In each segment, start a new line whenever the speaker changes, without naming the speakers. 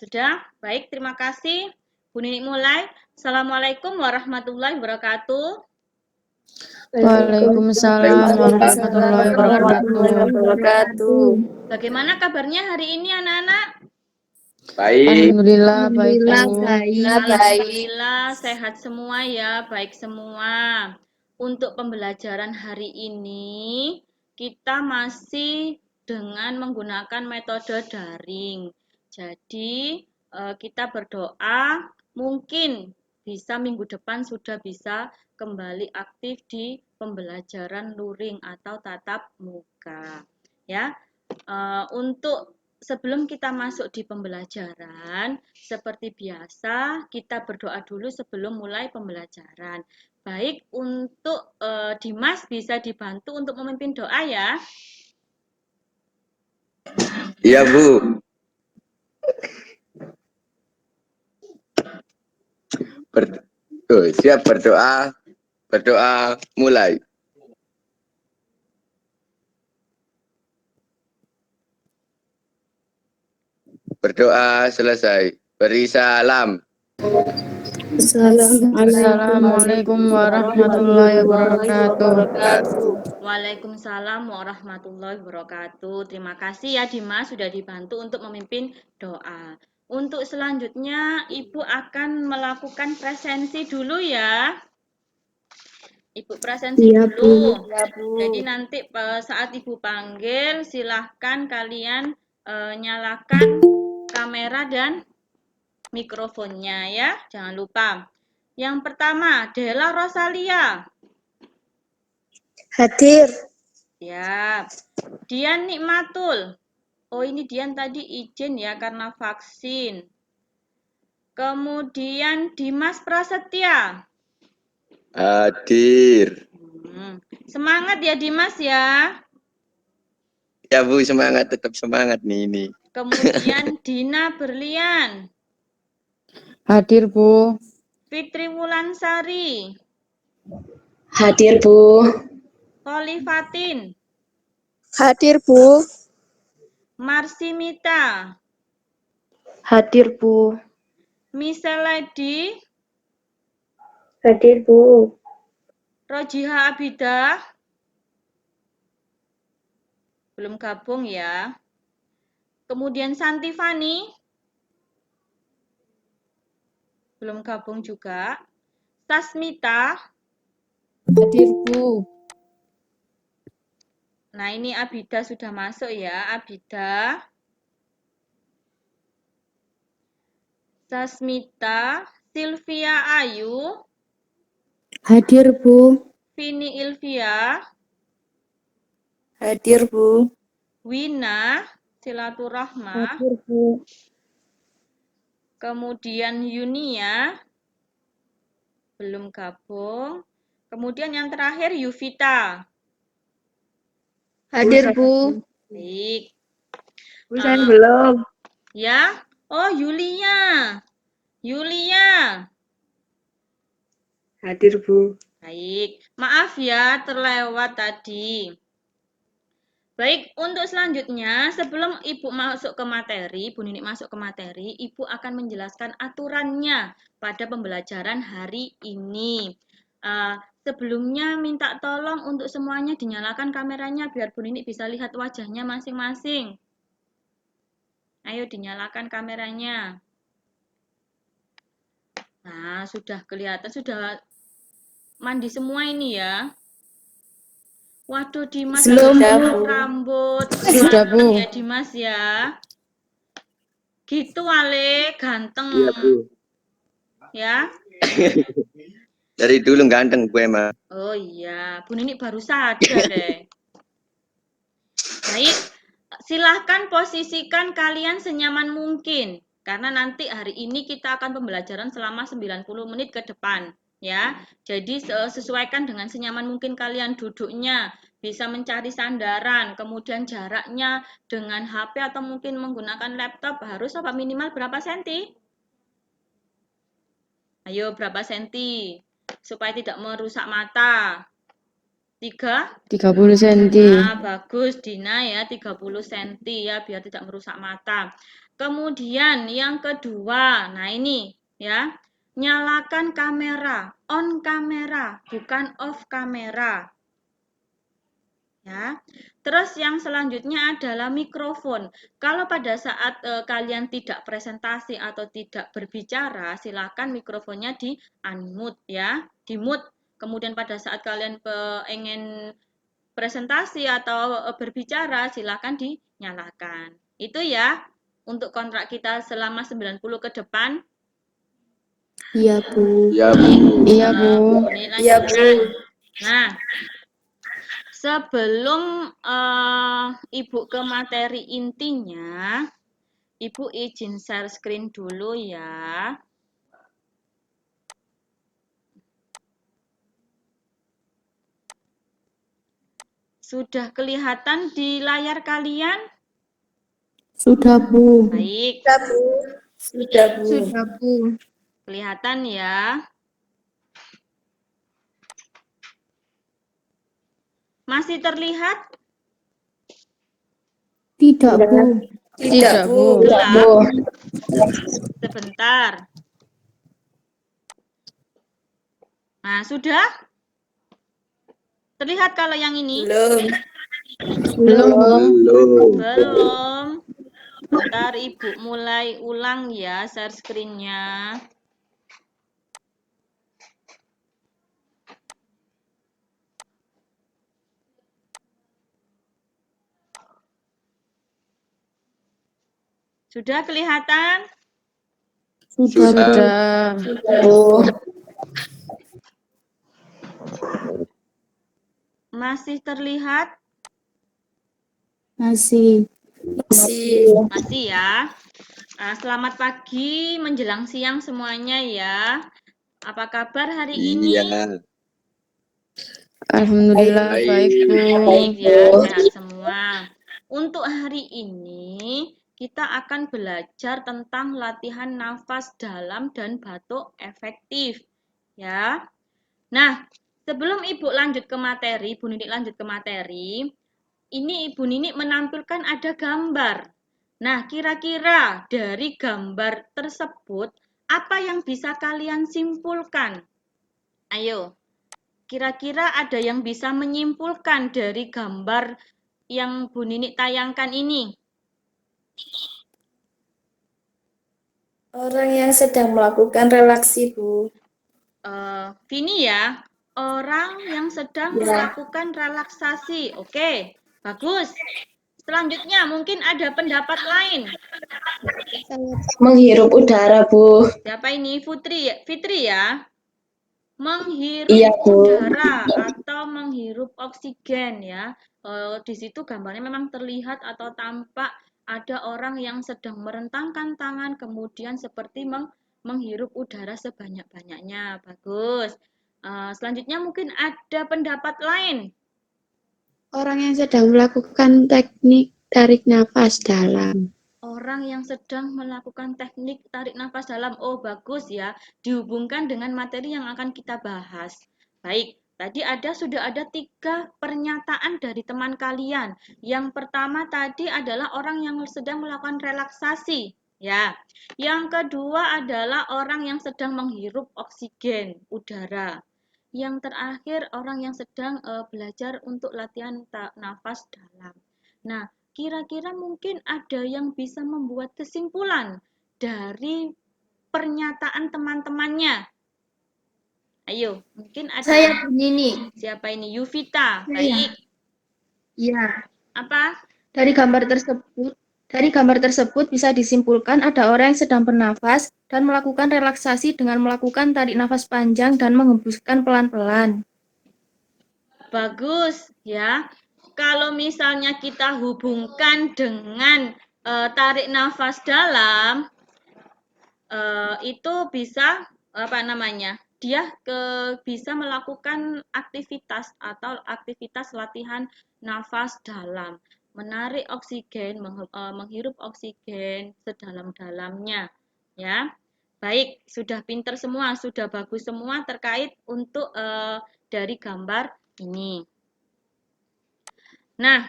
Sudah? Baik, terima kasih. Bu Nini mulai. Assalamualaikum warahmatullahi wabarakatuh.
Waalaikumsalam warahmatullahi wabarakatuh.
Bagaimana kabarnya hari ini anak-anak?
Baik.
Alhamdulillah baik, Bu.
Alhamdulillah sehat semua ya, baik semua. Untuk pembelajaran hari ini kita masih dengan menggunakan metode daring. Jadi kita berdoa mungkin bisa minggu depan sudah bisa kembali aktif di pembelajaran luring atau tatap muka. Ya, untuk sebelum kita masuk di pembelajaran, seperti biasa kita berdoa dulu sebelum mulai pembelajaran. Baik, untuk Dimas bisa dibantu untuk memimpin doa ya.
Iya, Bu. Siap berdoa. Berdoa mulai. Berdoa selesai. Beri salam.
Assalamualaikum warahmatullahi wabarakatuh.
Waalaikumsalam warahmatullahi wabarakatuh. Terima kasih ya Dimas sudah dibantu untuk memimpin doa. Untuk selanjutnya Ibu akan melakukan presensi dulu ya. Ibu presensi dulu. Jadi nanti saat Ibu panggil silahkan kalian nyalakan kamera dan mikrofonnya ya. Jangan lupa. Yang pertama, Della Rosalia.
Hadir.
Ya. Dian Nikmatul. Oh, ini Dian tadi izin ya karena vaksin. Kemudian Dimas Prasetya.
Hadir.
Semangat ya Dimas ya.
Ya, Bu, semangat, tetap semangat nih ini.
Kemudian Dina Berlian.
Hadir, Bu.
Fitri Wulansari.
Hadir, Bu.
Koli Fatin.
Hadir, Bu.
Marsimita.
Hadir, Bu.
Miseledi.
Hadir, Bu.
Rojiha Abidah. Belum gabung ya. Kemudian Santifani. Belum gabung juga. Sasmita.
Hadir, Bu.
Nah, ini Abida sudah masuk ya, Abida. Sasmita, Sylvia Ayu.
Hadir, Bu.
Vini Ilvia.
Hadir, Bu.
Wina, Silaturahmah.
Hadir, Bu.
Kemudian Yunia. Belum gabung. Kemudian yang terakhir Yuvita.
Hadir, Bu.
Baik.
Bu, saya belum.
Ya. Oh, Yulia. Yulia.
Hadir, Bu.
Baik. Maaf ya, terlewat tadi. Baik, untuk selanjutnya, sebelum Ibu masuk ke materi, Bu Nini masuk ke materi, Ibu akan menjelaskan aturannya pada pembelajaran hari ini. Sebelumnya minta tolong untuk semuanya dinyalakan kameranya biar Bu Nini bisa lihat wajahnya masing-masing. Ayo dinyalakan kameranya. Nah, sudah kelihatan, sudah mandi semua ini ya. Waduh, Dimas rambut.
Sudah, Bu.
Ya, Dimas ya. Gitu, Ale, ganteng.
Iya, Bu.
Ya.
Dari dulu ganteng, Bu emang.
Oh iya, Bu Nini baru sadar deh. Baik, silahkan posisikan kalian senyaman mungkin. Karena nanti hari ini kita akan pembelajaran selama 90 menit ke depan. Ya, jadi sesuaikan dengan senyaman mungkin kalian duduknya, bisa mencari sandaran, kemudian jaraknya dengan HP atau mungkin menggunakan laptop harus apa minimal berapa senti? Ayo berapa senti supaya tidak merusak mata.
30 cm.
Nah, bagus Dina ya, 30 cm ya, biar tidak merusak mata. Kemudian yang kedua, nah ini ya, nyalakan kamera, on kamera, bukan off kamera. Ya. Terus yang selanjutnya adalah mikrofon. Kalau pada saat kalian tidak presentasi atau tidak berbicara, silakan mikrofonnya di unmute ya, di mute. Kemudian pada saat kalian ingin presentasi atau berbicara, silakan dinyalakan. Itu ya untuk kontrak kita selama 90 ke depan.
Iya, Bu.
Ya, Bu.
Iya, Bu.
Ini
Iya, Bu.
lanjutkan. Nah, sebelum Ibu ke materi intinya, Ibu izin share screen dulu ya. Sudah kelihatan di layar kalian?
Sudah, Bu.
Baik,
Sudah, Bu. Sudah, Bu.
Sudah, Bu.
kelihatan ya. Masih terlihat?
Tidak, Bu.
Tidak, Bu.
Gelap? Sebentar. Nah, sudah? Terlihat kalau yang ini?
Belum.
Belum, Bu.
Belum.
Belum. Bentar, Ibu mulai ulang ya share screen-nya. Sudah kelihatan?
Sudah.
Bu.
Masih terlihat?
Masih.
Masih ya. Selamat pagi menjelang siang semuanya ya. Apa kabar hari ini?
Iya.
Alhamdulillah baik, Bu.
Baik ya, sehat semua. Untuk hari ini kita akan belajar tentang latihan nafas dalam dan batuk efektif ya. Nah, sebelum Ibu lanjut ke materi, Bu Ninik lanjut ke materi, ini Ibu Ninik menampilkan ada gambar. Nah, kira-kira dari gambar tersebut apa yang bisa kalian simpulkan? Ayo, kira-kira ada yang bisa menyimpulkan dari gambar yang Bu Ninik tayangkan ini?
Orang yang sedang melakukan relaksi, Bu.
Vini ya, orang yang sedang melakukan relaksasi. Oke, bagus. Selanjutnya mungkin ada pendapat lain.
Menghirup udara, Bu.
Siapa ini? Fitri ya? Menghirup
Iya, Bu.
udara atau menghirup oksigen ya. Di situ gambarnya memang terlihat atau tampak ada orang yang sedang merentangkan tangan kemudian seperti menghirup udara sebanyak-banyaknya. Bagus. Selanjutnya mungkin ada pendapat lain.
Orang yang sedang melakukan teknik tarik nafas dalam.
Orang yang sedang melakukan teknik tarik nafas dalam. Oh, bagus ya. Dihubungkan dengan materi yang akan kita bahas. Baik, tadi sudah ada 3 pernyataan dari teman kalian. Yang pertama tadi adalah orang yang sedang melakukan relaksasi. Ya. Yang kedua adalah orang yang sedang menghirup oksigen udara. Yang terakhir orang yang sedang belajar untuk latihan nafas dalam. Nah, kira-kira mungkin ada yang bisa membuat kesimpulan dari pernyataan teman-temannya. Ayo, mungkin ada.
Saya begini.
Siapa ini? Yuvita. Baik.
Iya.
Apa?
Dari gambar tersebut bisa disimpulkan ada orang yang sedang bernafas dan melakukan relaksasi dengan melakukan tarik nafas panjang dan menghembuskan pelan-pelan.
Bagus ya. Kalau misalnya kita hubungkan dengan tarik nafas dalam, itu bisa apa namanya? Dia bisa melakukan aktivitas atau aktivitas latihan nafas dalam, menarik oksigen, menghirup oksigen sedalam-dalamnya, ya. Baik, sudah pinter semua, sudah bagus semua terkait untuk dari gambar ini. Nah,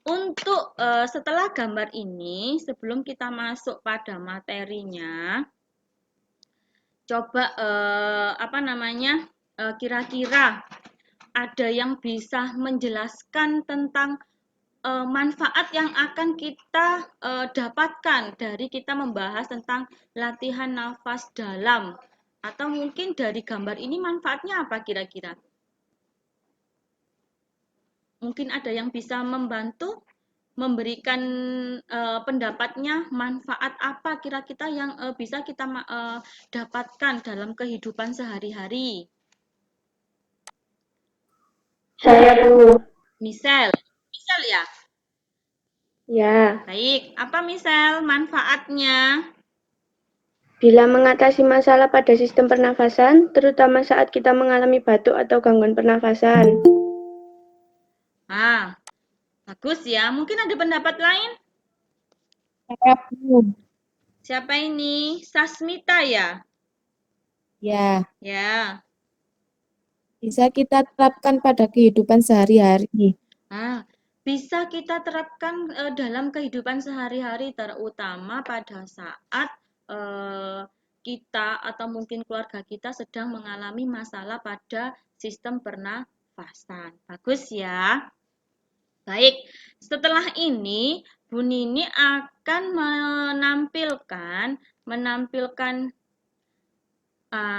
untuk setelah gambar ini, sebelum kita masuk pada materinya, coba kira-kira ada yang bisa menjelaskan tentang manfaat yang akan kita dapatkan dari kita membahas tentang latihan nafas dalam, atau mungkin dari gambar ini manfaatnya apa kira-kira? Mungkin ada yang bisa membantu memberikan pendapatnya, manfaat apa kira-kira yang bisa kita dapatkan dalam kehidupan sehari-hari.
Saya, Bu.
Misal ya?
Ya,
Baik, apa misal manfaatnya?
Bila mengatasi masalah pada sistem pernafasan, terutama saat kita mengalami batuk atau gangguan pernafasan.
Ah, bagus ya. Mungkin ada pendapat lain?
Saya, Bu.
Siapa ini? Sasmita ya?
Ya,
Ya.
bisa kita terapkan pada kehidupan sehari-hari.
Bisa kita terapkan dalam kehidupan sehari-hari, terutama pada saat kita atau mungkin keluarga kita sedang mengalami masalah pada sistem pernafasan. Bagus ya. Baik, setelah ini Bu Nini akan menampilkan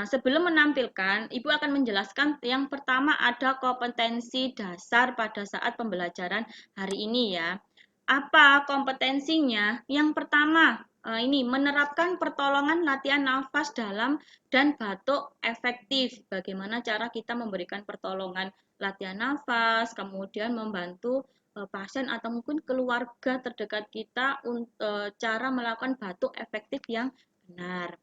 sebelum menampilkan, Ibu akan menjelaskan yang pertama ada kompetensi dasar pada saat pembelajaran hari ini ya. Apa kompetensinya? Yang pertama, ini menerapkan pertolongan latihan nafas dalam dan batuk efektif. Bagaimana cara kita memberikan pertolongan latihan nafas, kemudian membantu pasien atau mungkin keluarga terdekat kita untuk cara melakukan batuk efektif yang benar.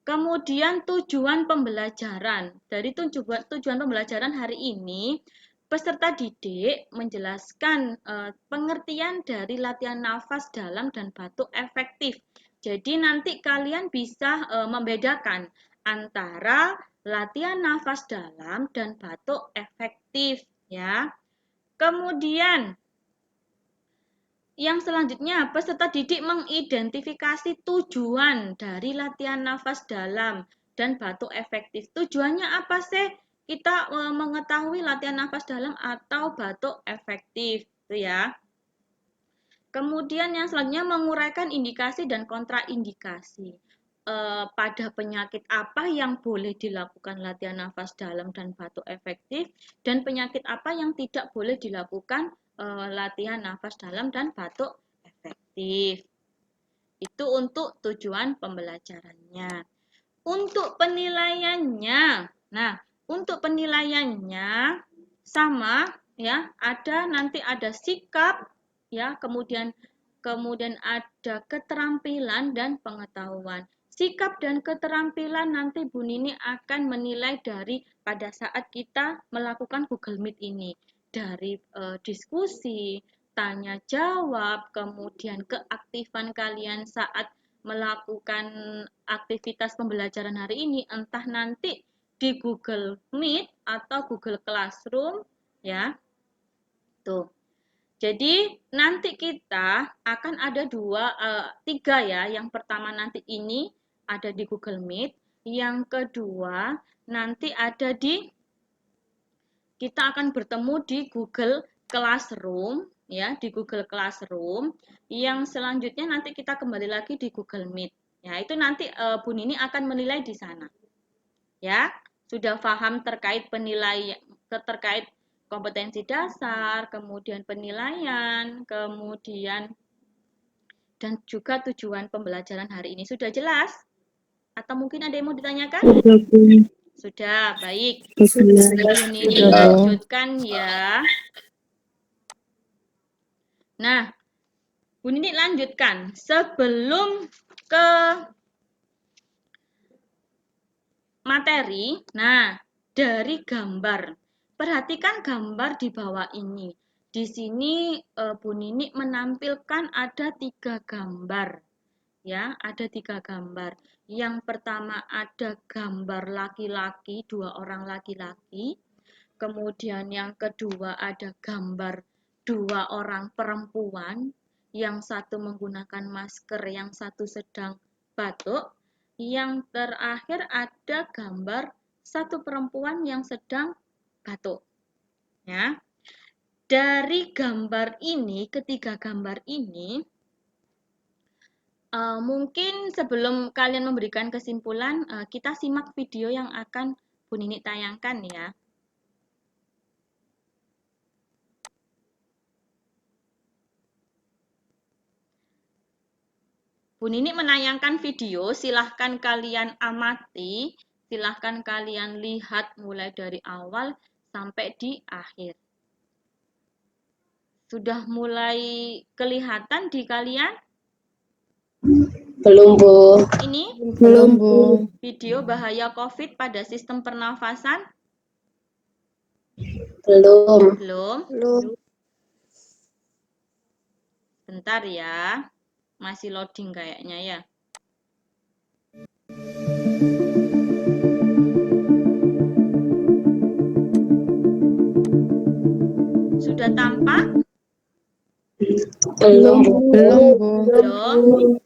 Kemudian tujuan pembelajaran. Dari tujuan pembelajaran hari ini, peserta didik menjelaskan pengertian dari latihan nafas dalam dan batuk efektif. Jadi nanti kalian bisa membedakan antara latihan nafas dalam dan batuk efektif ya. Kemudian yang selanjutnya, peserta didik mengidentifikasi tujuan dari latihan nafas dalam dan batuk efektif. Tujuannya apa sih? Kita mengetahui latihan nafas dalam atau batuk efektif, itu ya. Kemudian yang selanjutnya menguraikan indikasi dan kontraindikasi. Pada penyakit apa yang boleh dilakukan latihan nafas dalam dan batuk efektif, dan penyakit apa yang tidak boleh dilakukan latihan nafas dalam dan batuk efektif. Itu untuk tujuan pembelajarannya. Untuk penilaiannya, untuk penilaiannya sama ya, nanti ada sikap ya, kemudian ada keterampilan dan pengetahuan. Sikap dan keterampilan nanti Bu Nini akan menilai dari pada saat kita melakukan Google Meet ini. Dari diskusi, tanya jawab, kemudian keaktifan kalian saat melakukan aktivitas pembelajaran hari ini, entah nanti di Google Meet atau Google Classroom ya. Tuh. Jadi nanti kita akan ada tiga ya. Yang pertama nanti ini ada di Google Meet. Yang kedua nanti kita akan bertemu di Google Classroom ya, di Google Classroom. Yang selanjutnya nanti kita kembali lagi di Google Meet. Ya, itu nanti Bu Nini akan menilai di sana. Ya, sudah paham terkait penilaian, terkait kompetensi dasar, kemudian penilaian, kemudian dan juga tujuan pembelajaran hari ini. Sudah jelas? Atau mungkin ada yang mau ditanyakan? Sudah, baik. Ini lanjutkan ya. Nah, Bu Nini lanjutkan. Sebelum ke materi, dari gambar. Perhatikan gambar di bawah ini. Di sini Bu Nini menampilkan ada 3 gambar. Ya, ada 3 gambar. Yang pertama ada gambar laki-laki, 2 orang laki-laki. Kemudian yang kedua ada gambar 2 orang perempuan, yang satu menggunakan masker, yang satu sedang batuk. Yang terakhir ada gambar 1 perempuan yang sedang batuk. Ya. Dari gambar ini, ketiga gambar ini, mungkin sebelum kalian memberikan kesimpulan, kita simak video yang akan Bu Nini tayangkan ya. Bu Nini menayangkan video, silahkan kalian amati, silahkan kalian lihat mulai dari awal sampai di akhir. Sudah mulai kelihatan di kalian?
Belum, Bu.
Ini
Belum, Bu.
video bahaya COVID pada sistem pernafasan?
Belum.
Belum?
Belum.
Bentar ya, masih loading kayaknya ya. Sudah tampak?
Belum, Bu.
Belum, Bu.
Belum?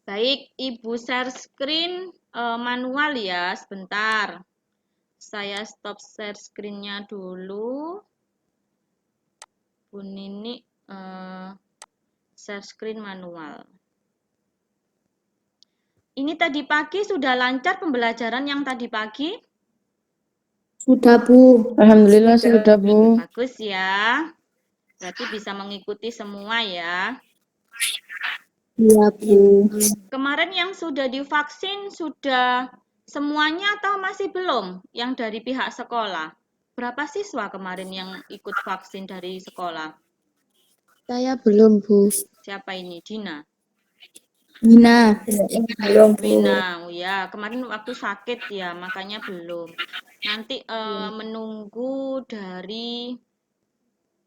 Baik, Ibu share screen manual ya, sebentar. Saya stop share screen-nya dulu. Bu Nini share screen manual. Ini tadi pagi sudah lancar pembelajaran yang tadi pagi?
Sudah, Bu.
Alhamdulillah sudah, Bu.
Bagus ya. Berarti bisa mengikuti semua ya.
Iya, Bu.
Kemarin yang sudah divaksin sudah semuanya atau masih belum yang dari pihak sekolah? Berapa siswa kemarin yang ikut vaksin dari sekolah?
Saya belum, Bu.
Siapa ini? Dina?
Nina.
Belum, Bu.
Wina, ya kemarin waktu sakit ya, makanya belum. Nanti menunggu dari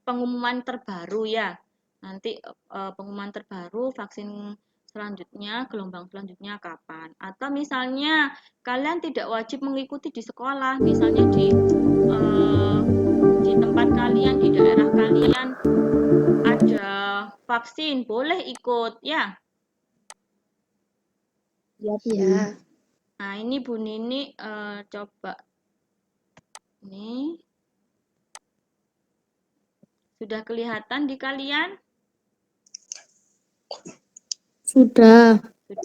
pengumuman terbaru ya. Nanti pengumuman terbaru vaksin selanjutnya, gelombang selanjutnya kapan. Atau misalnya kalian tidak wajib mengikuti di sekolah, misalnya di tempat kalian, di daerah kalian ada vaksin, boleh ikut ya.
Iya, Bu.
Ya.
Nah, ini Bu Nini coba. Ini. Sudah kelihatan di kalian?
Sudah.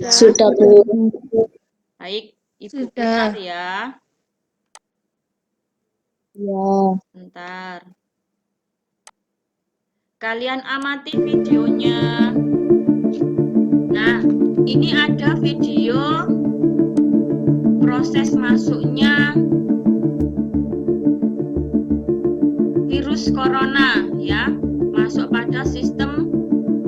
Sudah, Bu.
Baik, Ibu
Sudah.
putar ya.
Iya.
Bentar. Kalian amati videonya. Nah, ini ada video proses masuknya virus corona ya, masuk pada sistem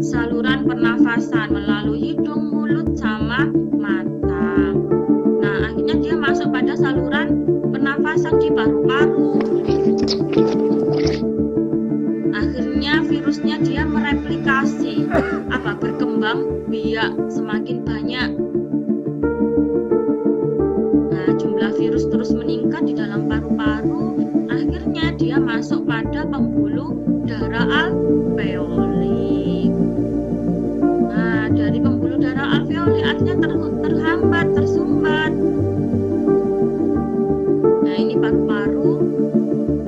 saluran pernafasan melalui hidung, mulut, sama mata. Nah, akhirnya dia masuk pada saluran pernafasan di paru-paru. Akhirnya virusnya dia mereplikasi, berkembang biak semakin banyak. Nah, jumlah virus terus meningkat di dalam paru-paru. Akhirnya dia masuk pada pembuluh darah alveoli. Nah, dari pembuluh darah alveoli akhirnya terhambat, tersumbat. Nah, ini paru-paru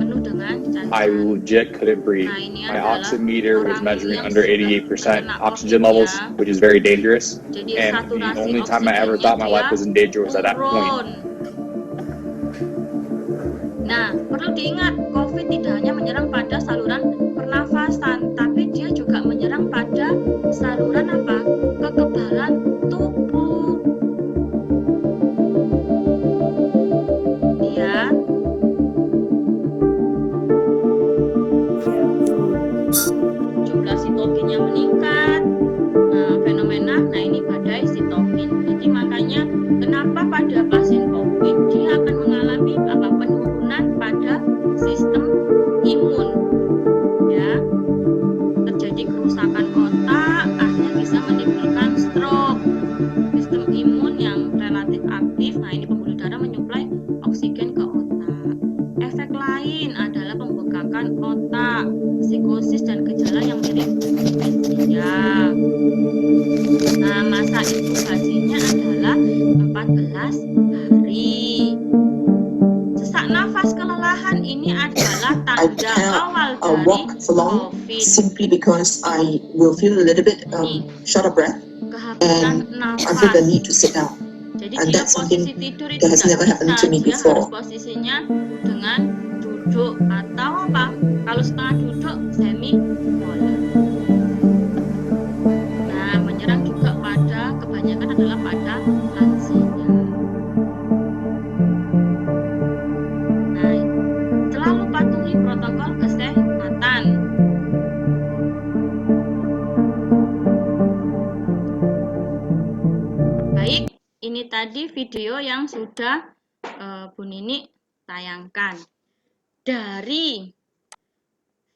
penuh dengan cairan.
I legit couldn't breathe.
Nah, ini
My
adalah
oximeter was
orang
measuring
yang
under
sudah
88%
terkena
oxygen
COVID
levels,
ya.
which is very dangerous.
Jadi
And the
saturasi
only time I ever
oksigennya
thought my life
dia
was in danger was at that point.
turun. Nah, perlu diingat, COVID tidak hanya menyerang pada saluran pernafasan, tapi dia juga menyerang pada saluran kekebalan tubuh. Ya. Jumlah sitokinnya meningkat, fenomena, nah ini badai sitokin. Jadi makanya kenapa pada pasien COVID dia akan mengalami penurunan pada sistem imun. inkubasinya adalah 14 hari. Sesak nafas kelelahan ini adalah tanda awal dari
walk for long
COVID.
simply because I will feel a little bit short of breath
Kehabisan
and I feel the
nafas.
need to sit down.
Jadi
And
dia
that's something
posisi tidur itu
that has
tidak
never happened
bisa,
to me
dia harus
before.
posisinya dengan duduk atau apa? Kalau setengah duduk semi collar. Nah, menyerang juga pada kebanyakan adalah pada lansia. Nah, selalu patuhi protokol kesehatan. Baik, ini tadi video yang sudah Bu Nini tayangkan. Dari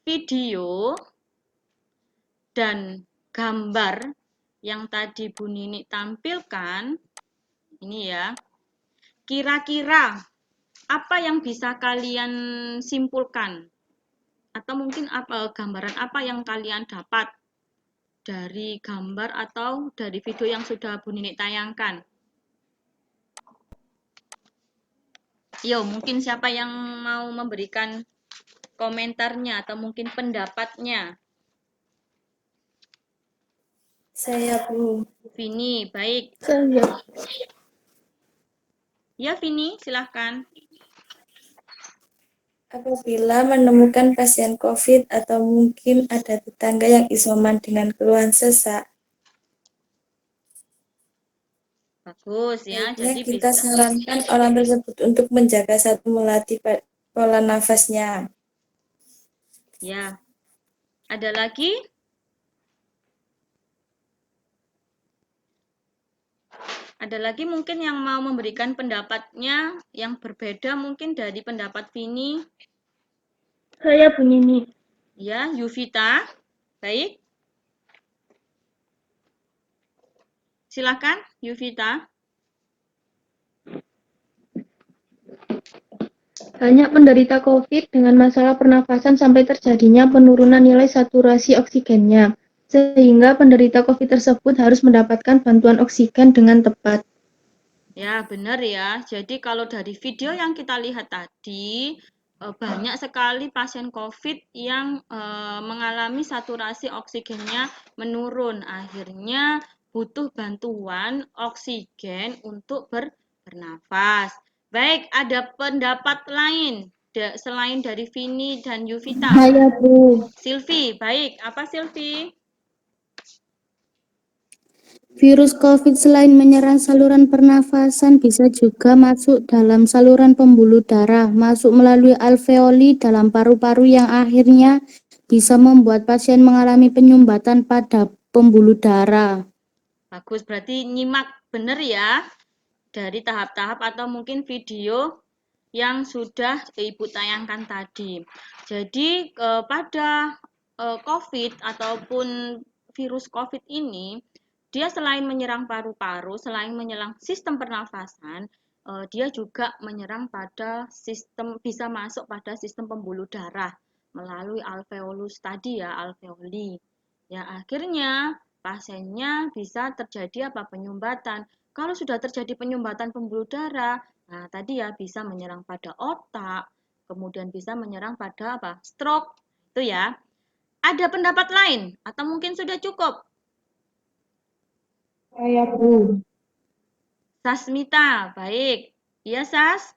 video dan gambar yang tadi Bu Nini tampilkan, ini ya, kira-kira apa yang bisa kalian simpulkan? Atau mungkin gambaran apa yang kalian dapat dari gambar atau dari video yang sudah Bu Nini tayangkan? Yo, mungkin siapa yang mau memberikan komentarnya atau mungkin pendapatnya?
Saya, Bu.
Vini, baik.
Saya.
Ya, Vini, silahkan.
Apabila menemukan pasien COVID atau mungkin ada tetangga yang isoman dengan keluhan sesak,
Bagus ya, jadi
kita
bisa.
sarankan orang tersebut untuk menjaga satu melatih pola nafasnya.
Ya. Ada lagi? Ada lagi mungkin yang mau memberikan pendapatnya yang berbeda mungkin dari pendapat Vini?
Saya Bu Nini.
Ya, Yuvita. Baik. Silakan, Yuvita.
Banyak penderita COVID dengan masalah pernafasan sampai terjadinya penurunan nilai saturasi oksigennya, sehingga penderita COVID tersebut harus mendapatkan bantuan oksigen dengan tepat.
Ya, benar ya. Jadi kalau dari video yang kita lihat tadi, banyak sekali pasien COVID yang mengalami saturasi oksigennya menurun. Akhirnya butuh bantuan oksigen untuk bernafas. Baik, ada pendapat lain selain dari Vini dan Yuvita?
Saya, Bu.
Silvi, baik. Apa Silvi?
Virus COVID selain menyerang saluran pernafasan bisa juga masuk dalam saluran pembuluh darah, masuk melalui alveoli dalam paru-paru yang akhirnya bisa membuat pasien mengalami penyumbatan pada pembuluh darah.
Bagus, berarti nyimak benar ya dari tahap-tahap atau mungkin video yang sudah Ibu tayangkan tadi. Jadi pada COVID ataupun virus COVID ini, dia selain menyerang paru-paru, selain menyerang sistem pernafasan, dia juga menyerang pada sistem, bisa masuk pada sistem pembuluh darah melalui alveolus tadi ya, alveoli. Ya, akhirnya pasiennya bisa terjadi apa? Penyumbatan. Kalau sudah terjadi penyumbatan pembuluh darah, nah tadi ya bisa menyerang pada otak, kemudian bisa menyerang pada apa? Stroke. Itu ya. Ada pendapat lain atau mungkin sudah cukup?
Saya, Bu.
Sasmita, baik. Iya, Sas?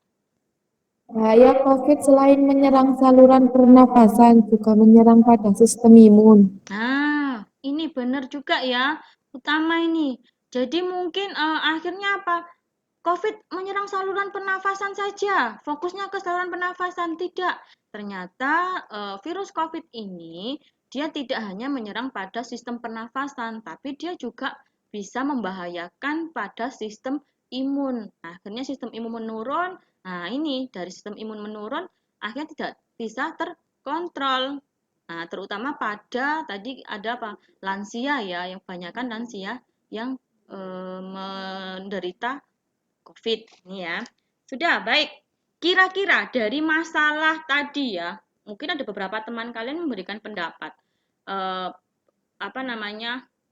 Bahaya COVID selain menyerang saluran pernafasan juga menyerang pada sistem imun.
Nah, ini benar juga ya. Utama ini. Jadi mungkin akhirnya apa? COVID menyerang saluran pernafasan saja, fokusnya ke saluran pernafasan tidak. Ternyata virus COVID ini dia tidak hanya menyerang pada sistem pernafasan, tapi dia juga bisa membahayakan pada sistem imun. Nah, akhirnya sistem imun menurun. Nah, ini dari sistem imun menurun, akhirnya tidak bisa terkontrol. Nah, terutama pada tadi ada apa? Lansia ya, yang kebanyakan lansia yang menderita COVID ini ya. Sudah, baik. Kira-kira dari masalah tadi ya, mungkin ada beberapa teman kalian memberikan pendapat.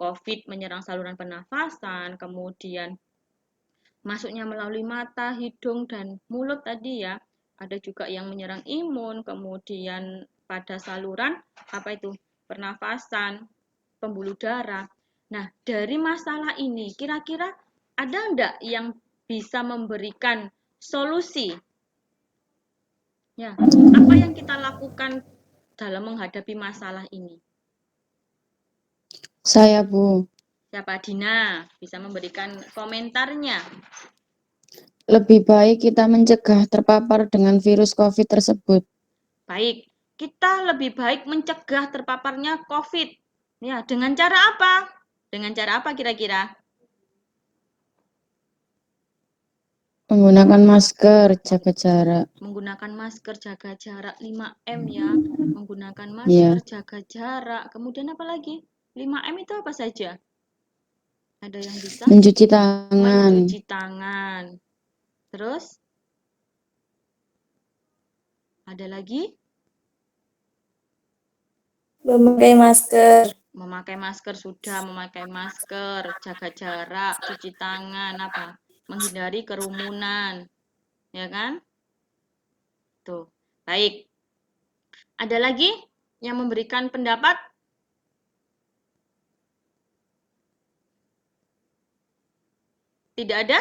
COVID menyerang saluran pernafasan, kemudian masuknya melalui mata, hidung, dan mulut tadi ya. Ada juga yang menyerang imun, kemudian pada saluran pernafasan, pembuluh darah. Nah, dari masalah ini kira-kira ada enggak yang bisa memberikan solusi? Ya, apa yang kita lakukan dalam menghadapi masalah ini?
Saya, Bu.
Siapa? Dina bisa memberikan komentarnya.
Lebih baik kita mencegah terpapar dengan virus COVID tersebut.
Baik, kita lebih baik mencegah terpaparnya COVID. Ya, dengan cara apa? Dengan cara apa kira-kira?
Menggunakan masker, jaga jarak.
Menggunakan masker, jaga jarak 5M ya. Menggunakan masker, jaga jarak. Kemudian apa lagi? 5M itu apa saja? Ada yang bisa?
Mencuci tangan.
Mencuci tangan. Terus? Ada lagi?
Memakai masker.
Memakai masker sudah, memakai masker, jaga jarak, cuci tangan, apa? Menghindari kerumunan. Ya kan? Tuh. Baik. Ada lagi yang memberikan pendapat? Tidak ada?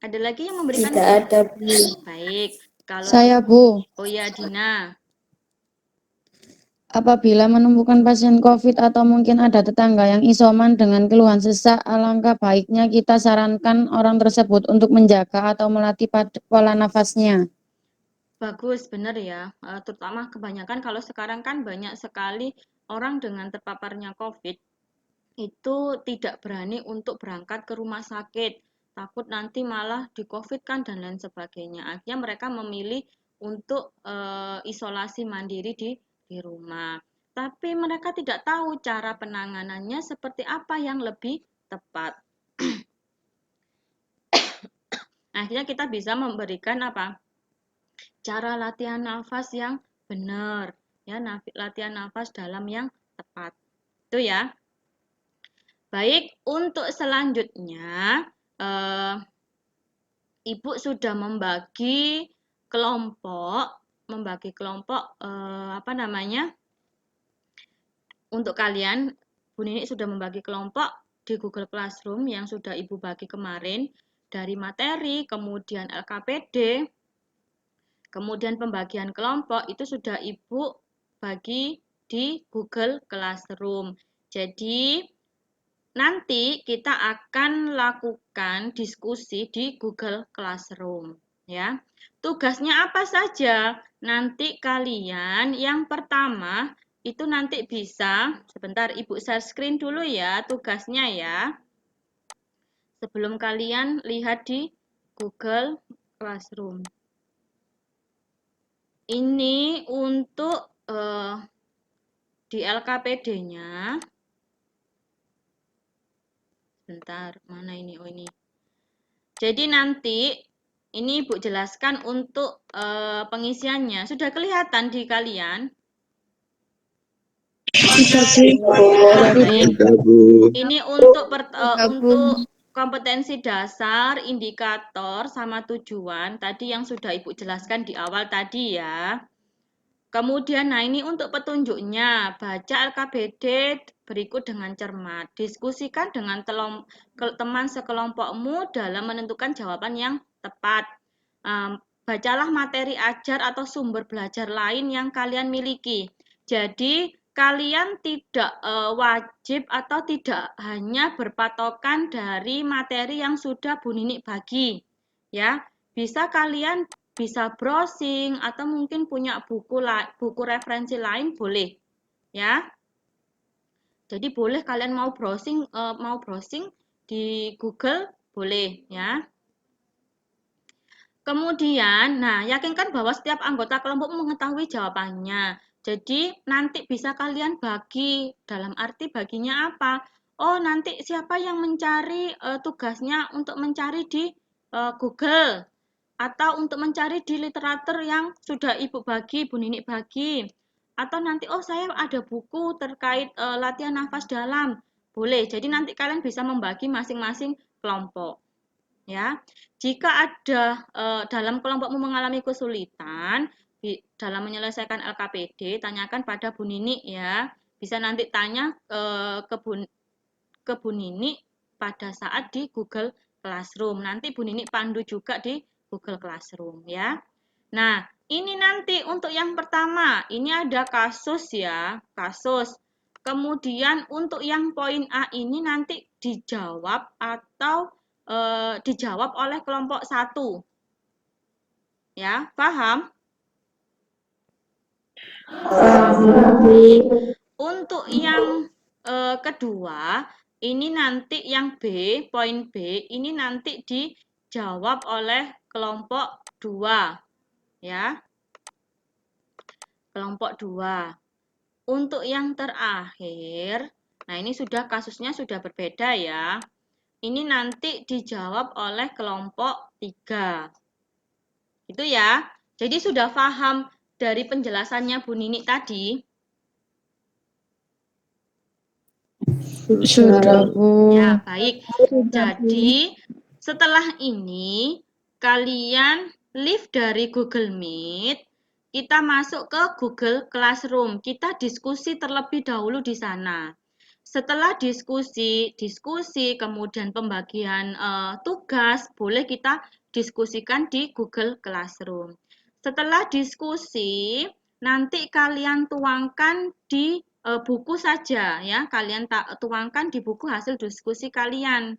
Ada lagi yang memberikan?
Tidak ada, Bu.
Baik. Kalau
Saya, Bu.
Oh ya, Dina.
Apabila menemukan pasien COVID atau mungkin ada tetangga yang isoman dengan keluhan sesak, alangkah baiknya kita sarankan orang tersebut untuk menjaga atau melatih pola nafasnya.
Bagus, benar ya. Terutama kebanyakan kalau sekarang kan banyak sekali orang dengan terpaparnya COVID itu tidak berani untuk berangkat ke rumah sakit. Takut nanti malah di COVID kan dan lain sebagainya. Akhirnya mereka memilih untuk isolasi mandiri di rumah. Tapi mereka tidak tahu cara penanganannya seperti apa yang lebih tepat. Akhirnya kita bisa memberikan apa? Cara latihan nafas yang benar, ya, latihan nafas dalam yang tepat. Itu ya. Baik, untuk selanjutnya Ibu sudah membagi kelompok untuk kalian, Bu Nini sudah membagi kelompok di Google Classroom yang sudah Ibu bagi kemarin dari materi, kemudian LKPD, kemudian pembagian kelompok itu sudah Ibu bagi di Google Classroom. Jadi nanti kita akan lakukan diskusi di Google Classroom ya. Tugasnya apa saja? Nanti kalian yang pertama itu nanti bisa, sebentar Ibu share screen dulu ya tugasnya ya. Sebelum kalian lihat di Google Classroom. Ini untuk di LKPD-nya. Bentar, mana ini? Oh ini. Jadi nanti ini Ibu jelaskan untuk pengisiannya. Sudah kelihatan di kalian? Ini untuk untuk kompetensi dasar, indikator, sama tujuan. Tadi yang sudah Ibu jelaskan di awal tadi ya. Kemudian, nah ini untuk petunjuknya, baca LKPD berikut dengan cermat. Diskusikan dengan teman sekelompokmu dalam menentukan jawaban yang tepat. Bacalah materi ajar atau sumber belajar lain yang kalian miliki. Jadi, kalian tidak wajib atau tidak hanya berpatokan dari materi yang sudah Bu Nini bagi. Ya, bisa kalian bisa browsing atau mungkin punya buku referensi lain boleh ya. Jadi boleh kalian mau browsing di Google boleh ya. Kemudian, nah yakinkan bahwa setiap anggota kelompok mengetahui jawabannya. Jadi nanti bisa kalian bagi, dalam arti baginya apa? Oh nanti siapa yang mencari tugasnya untuk mencari di Google. Atau untuk mencari di literatur yang sudah Ibu bagi, Bu Nini bagi. Atau nanti, oh saya ada buku terkait latihan nafas dalam, boleh. Jadi nanti kalian bisa membagi masing-masing kelompok. Ya, jika ada dalam kelompokmu mengalami kesulitan dalam menyelesaikan LKPD, tanyakan pada Bu Nini ya. Bisa nanti tanya ke Bu Nini pada saat di Google Classroom. Nanti Bu Nini pandu juga di Google Classroom ya. Nah, ini nanti untuk yang pertama, ini ada kasus ya, kasus. Kemudian untuk yang poin A ini nanti dijawab atau dijawab oleh kelompok 1. Ya, paham? Untuk yang kedua, ini nanti yang B, poin B, ini nanti dijawab oleh kelompok 2. Ya. Kelompok 2. Untuk yang terakhir, nah ini sudah kasusnya sudah berbeda ya. Ini nanti dijawab oleh kelompok 3. Itu ya. Jadi sudah paham dari penjelasannya Bu Nini tadi?
Sudah, Bu.
Ya, baik. Jadi setelah ini kalian leave dari Google Meet, kita masuk ke Google Classroom. Kita diskusi terlebih dahulu di sana. Setelah diskusi, kemudian pembagian tugas, boleh kita diskusikan di Google Classroom. Setelah diskusi, nanti kalian tuangkan di buku saja ya. Kalian tuangkan di buku hasil diskusi kalian.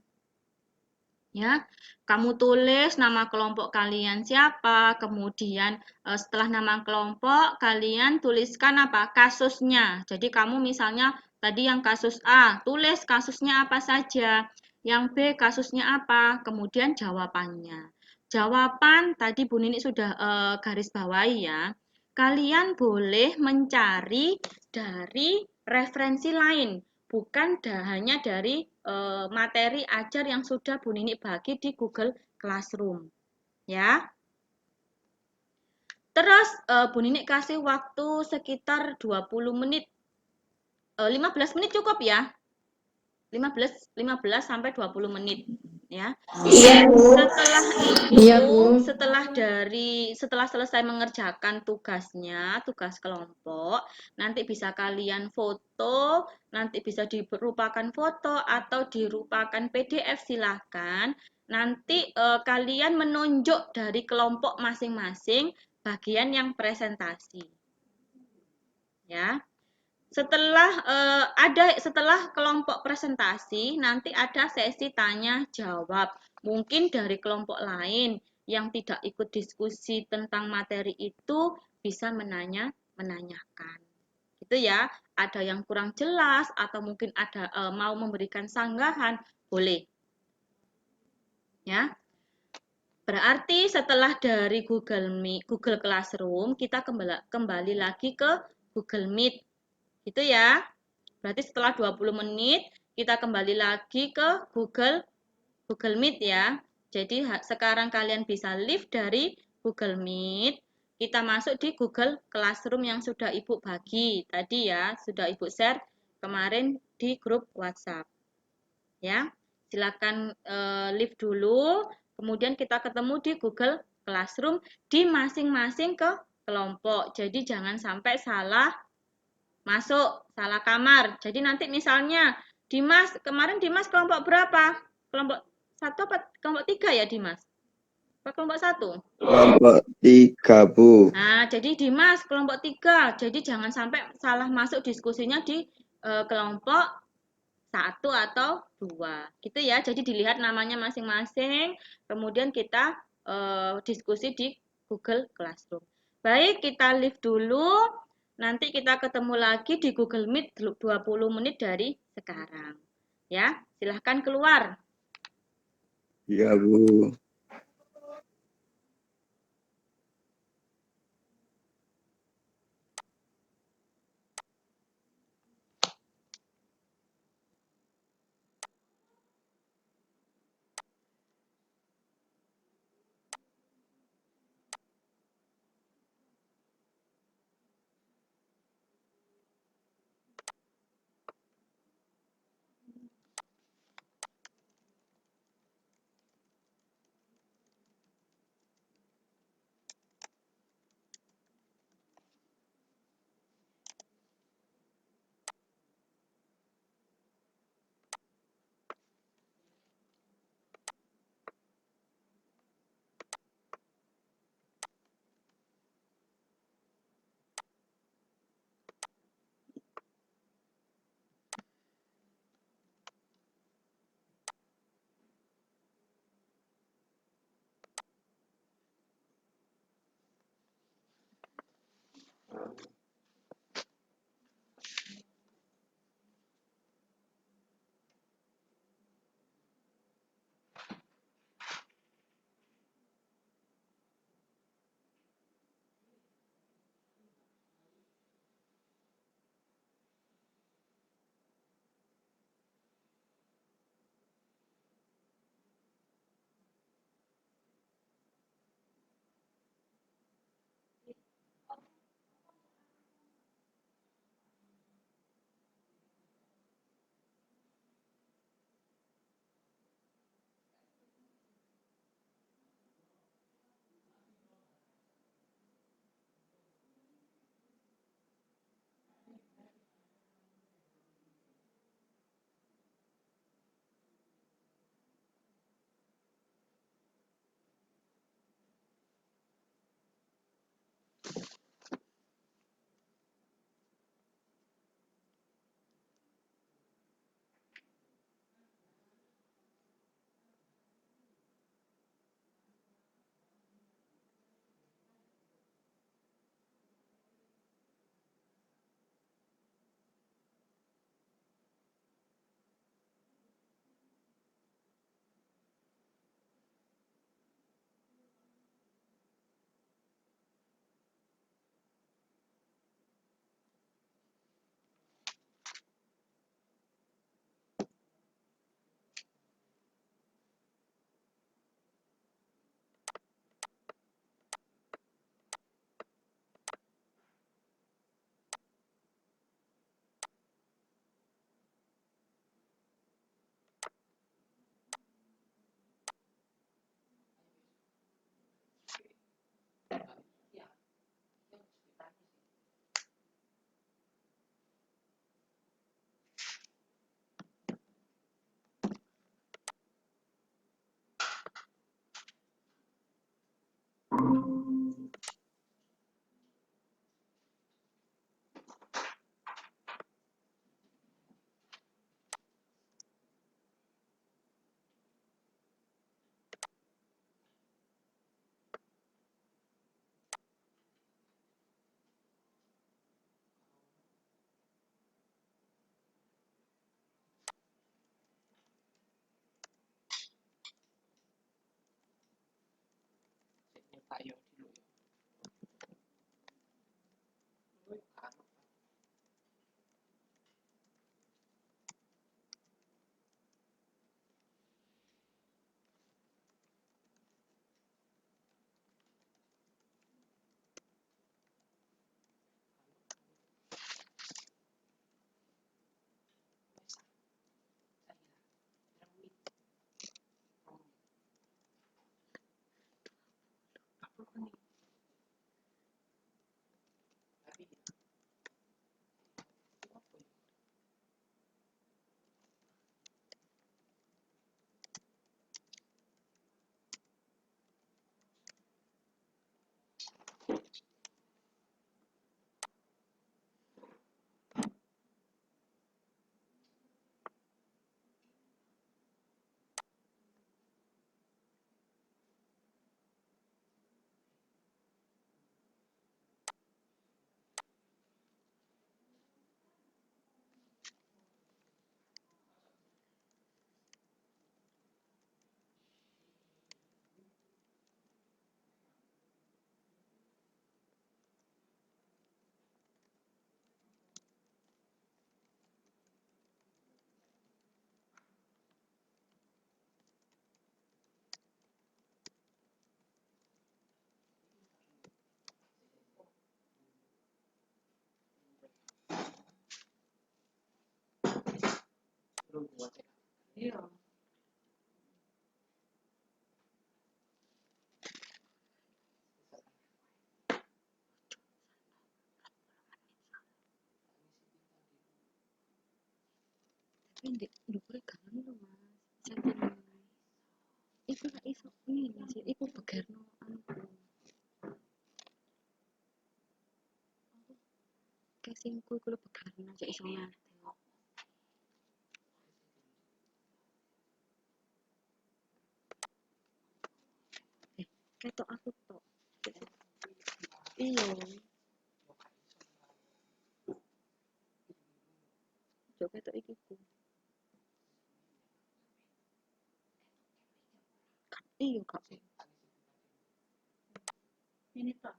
Ya, kamu tulis nama kelompok kalian siapa, kemudian setelah nama kelompok kalian tuliskan apa? Kasusnya. Jadi kamu misalnya tadi yang kasus A, tulis kasusnya apa saja. Yang B kasusnya apa, kemudian jawabannya. Jawaban tadi Bu Nini sudah garis bawahi ya. Kalian boleh mencari dari referensi lain, bukan hanya dari materi ajar yang sudah Bu Nini bagi di Google Classroom. Ya. Terus Bu Nini kasih waktu sekitar 20 menit. 15 menit cukup ya? 15 sampai 20 menit ya.
Iya, Bu.
Setelah itu,
Iya, Bu.
setelah selesai mengerjakan tugasnya, tugas kelompok, nanti bisa kalian foto, nanti bisa dirupakan foto atau dirupakan PDF silahkan. Nanti kalian menunjuk dari kelompok masing-masing bagian yang presentasi. Ya. Setelah kelompok presentasi, nanti ada sesi tanya jawab. Mungkin dari kelompok lain yang tidak ikut diskusi tentang materi itu bisa menanyakan. Gitu ya. Ada yang kurang jelas atau mungkin ada mau memberikan sanggahan, boleh. Ya. Berarti setelah dari Google Classroom, kita kembali lagi ke Google Meet. Gitu ya. Berarti setelah 20 menit kita kembali lagi ke Google Meet ya. Jadi sekarang kalian bisa leave dari Google Meet. Kita masuk di Google Classroom yang sudah Ibu bagi tadi ya, sudah Ibu share kemarin di grup WhatsApp. Ya. Silakan leave dulu. Kemudian kita ketemu di Google Classroom di masing-masing ke kelompok. Jadi jangan sampai salah masuk, salah kamar. Jadi nanti misalnya Dimas, kemarin Dimas kelompok berapa? Kelompok 1 apa kelompok 3 ya Dimas? Apa kelompok 1?
Kelompok 3, Bu.
Nah, jadi Dimas kelompok 3. Jadi jangan sampai salah masuk diskusinya di kelompok 1 atau 2. Gitu ya. Jadi dilihat namanya masing-masing, kemudian kita diskusi di Google Classroom. Baik, kita leave dulu. Nanti kita ketemu lagi di Google Meet 20 menit dari sekarang. Ya, silahkan keluar.
Iya, Bu.
Tapi ndek ndukure gak ngono lho Mas. Samping iku gak iso ngene sih, iku begerno anku. Casingku iku lho begerno aja iso ngate. Ketok aku tok. Iya. Iya, Kak. Ini tak.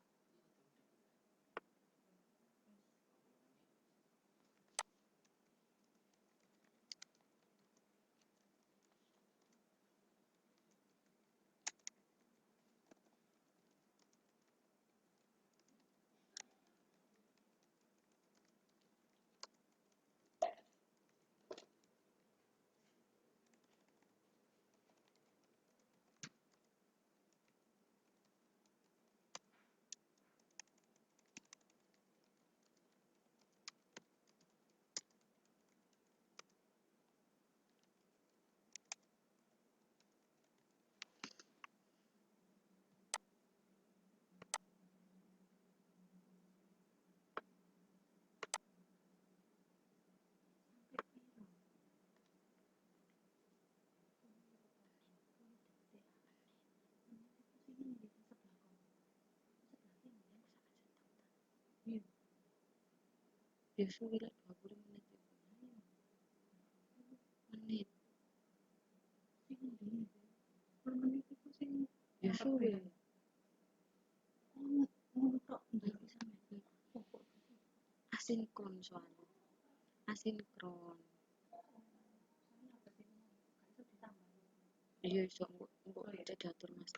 Biasa wila 20 menit. Menit. Biasa wila. Asinkron soalnya. Asinkron. Iya, iso mbok diatur Mas.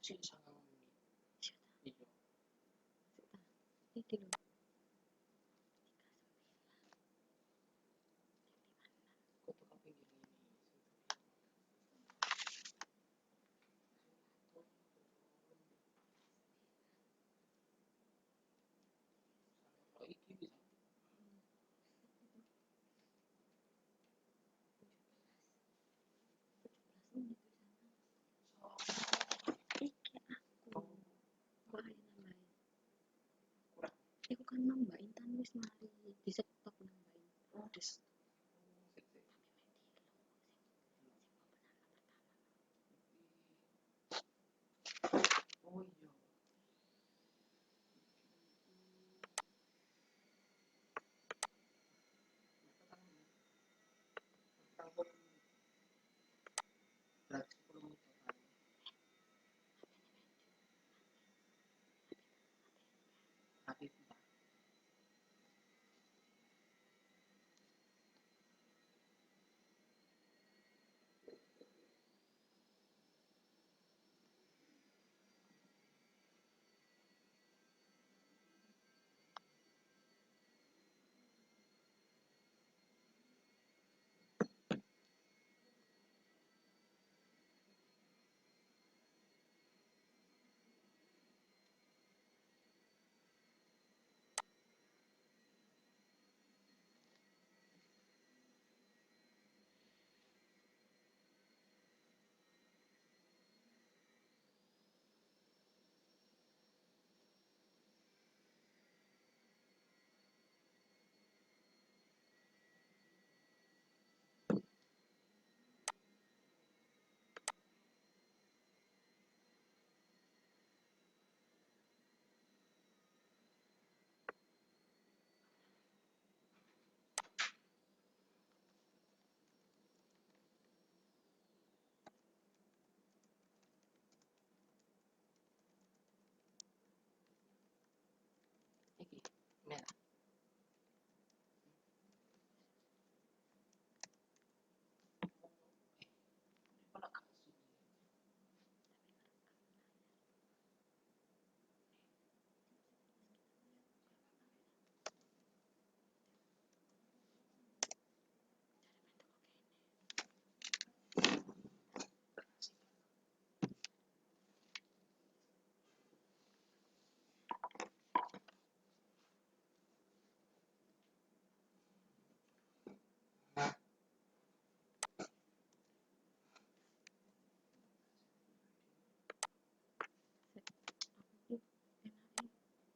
Iki lho. Iki aku. Kok ae nambahin. Iku kan Mbak Intan wis mari disetok nambahin. Des.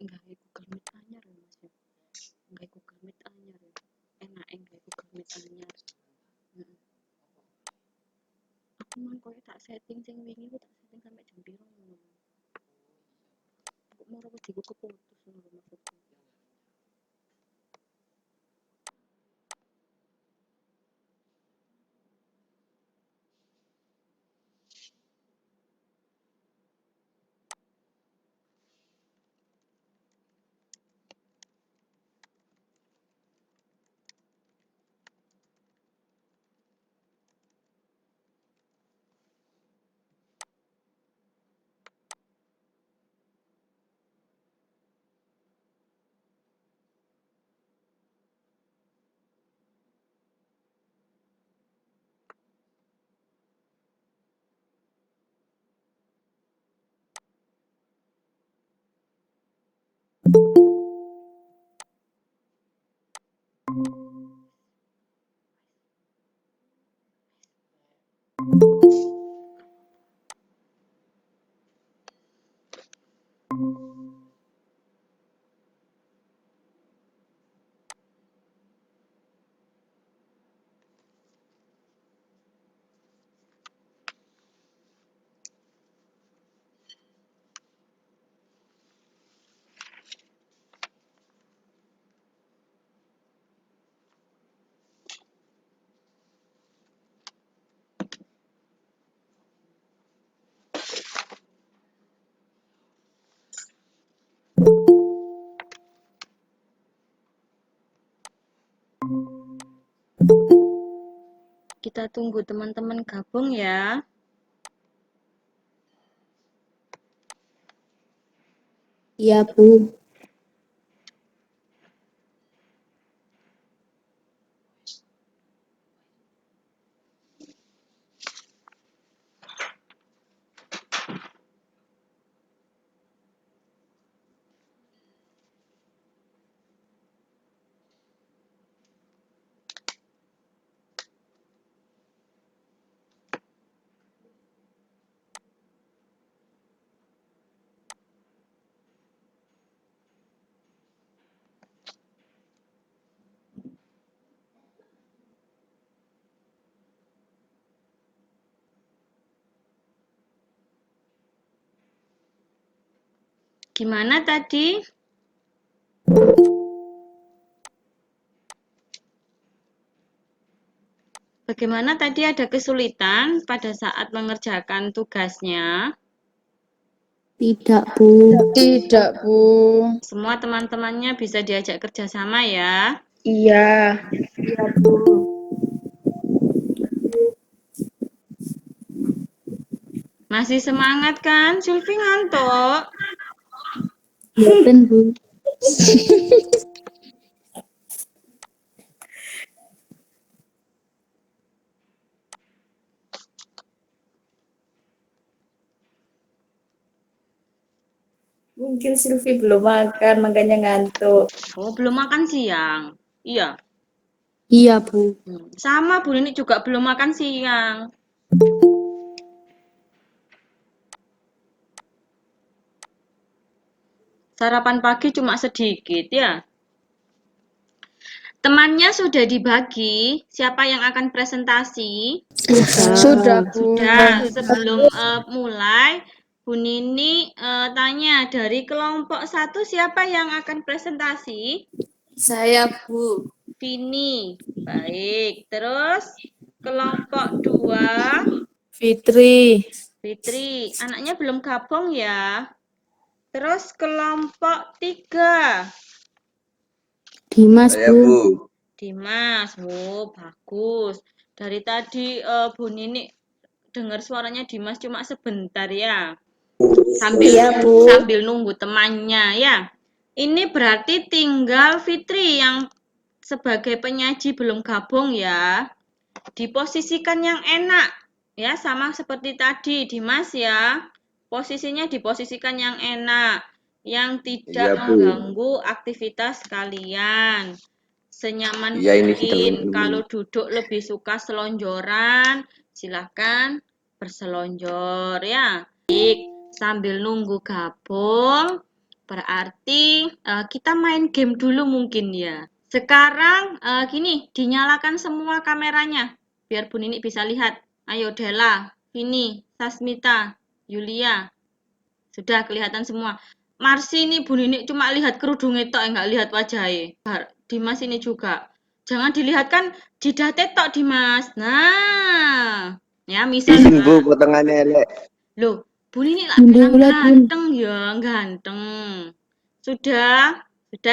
Nggawe Google Meet anyar ya Mas ya. Nggawe Google Meet anyar ya. Enak nggawe Google Meet anyar. Heeh. Aku mang koyo tak setting sing wingi ku tak setting sampai jam piro ngono. Kok moro wedi ku keputus ngono maksudku. Kita tunggu teman-teman gabung ya.
Iya, Bu.
Gimana tadi? Bagaimana tadi ada kesulitan pada saat mengerjakan tugasnya?
Tidak, Bu.
Tidak, Bu.
Semua teman-temannya bisa diajak kerjasama ya.
Iya.
Iya, Bu.
Masih semangat kan? Sulfi ngantuk.
Boten, Bu.
Mungkin Silvi belum makan, makanya ngantuk.
Oh, belum makan siang. Iya.
Iya, Bu.
Sama Bu Nini juga belum makan siang. Sarapan pagi cuma sedikit ya. Temannya sudah dibagi. Siapa yang akan presentasi?
Sudah, Bu.
Sudah. Sebelum mulai, Bu Nini tanya dari kelompok 1 siapa yang akan presentasi?
Saya, Bu.
Vini. Baik. Terus kelompok 2
Fitri.
Fitri. Anaknya belum gabung ya. Terus kelompok 3
Dimas,
Saya,
Bu.
Bu.
Dimas. Oh, bagus. Dari tadi Bu Nini dengar suaranya Dimas cuma sebentar ya.
Iya, Bu.
Sambil nunggu temannya ya. Ini berarti tinggal Fitri yang sebagai penyaji belum gabung ya. Diposisikan yang enak ya, sama seperti tadi Dimas ya. Posisinya diposisikan yang enak, yang tidak
Iya, Bu.
mengganggu aktivitas kalian. Senyaman
Iya, ini
mungkin. Kalau duduk lebih suka selonjoran, silahkan berselonjor ya. Baik, sambil nunggu gabung, berarti kita main game dulu mungkin ya. Sekarang gini, dinyalakan semua kameranya biar Bu Nini bisa lihat. Ayo Della, Vini, Sasmita, Yulia. Sudah kelihatan semua. Marsi ini Bu Nini cuma lihat kerudungnya tok, nggak lihat wajahnya. Dimas ini juga. Jangan dilihatkan jidatnya tok Dimas. Nah, ya misalnya.
Izin, Bu, potongannya elek.
Loh, Bu Nini lah
Bun,
bilang
lihat, Bun.
ganteng ya, ganteng. Sudah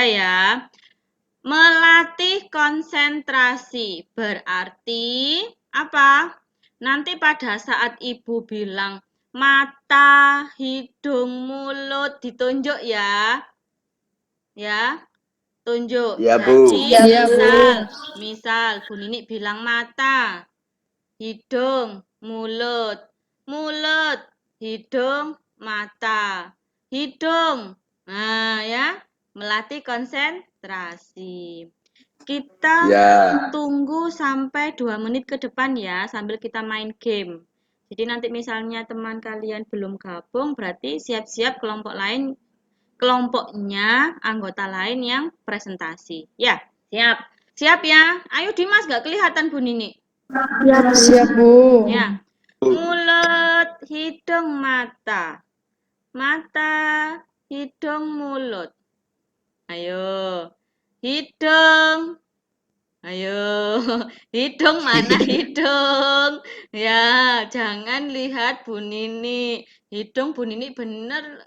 ya. Melatih konsentrasi berarti apa? Nanti pada saat Ibu bilang mata, hidung, mulut ditunjuk ya. Ya, tunjuk.
Iya, Bu.
Jadi
Iya, Bu.
misal Bu Nini bilang mata, hidung, mulut. Mulut, hidung, mata. Hidung. Nah, ya. Melatih konsentrasi. Kita
Ya.
tunggu sampai 2 menit ke depan ya, sambil kita main game. Jadi nanti misalnya teman kalian belum gabung, berarti siap-siap kelompoknya anggota lain yang presentasi. Ya, siap. Siap ya. Ayo Dimas, nggak kelihatan Bu Nini.
Siap, Bu.
Ya. Mulut, hidung, mata. Mata, hidung, mulut. Ayo. Hidung. Ayo. Hidung mana hidung? Ya, jangan lihat Bu Nini. Hidung Bu Nini bener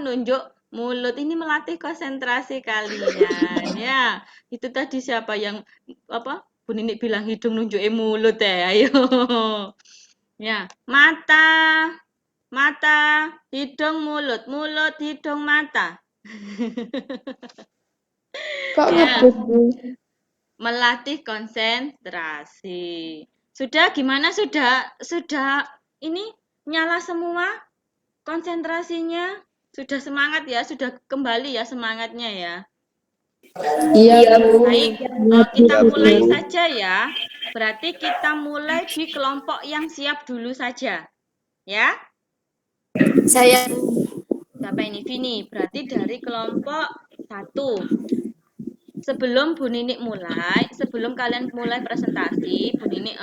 nunjuk mulut. Ini melatih konsentrasi kalian ya. Itu tadi siapa yang Bu Nini bilang hidung nunjuk mulut ya. Ayo. Ya, mata. Mata, hidung, mulut. Mulut, hidung, mata.
Kok
Ya.
ngebut, Bu?
Melatih konsentrasi. Sudah gimana? Sudah ini nyala semua konsentrasinya? Sudah semangat ya? Sudah kembali ya semangatnya ya?
Iya, Bu.
Baik, kita mulai saja ya. Berarti kita mulai di kelompok yang siap dulu saja. Ya?
Saya,
Siapa ini? Vini. Berarti dari kelompok 1. Sebelum Bu Ninik mulai, sebelum kalian mulai presentasi, Bu Ninik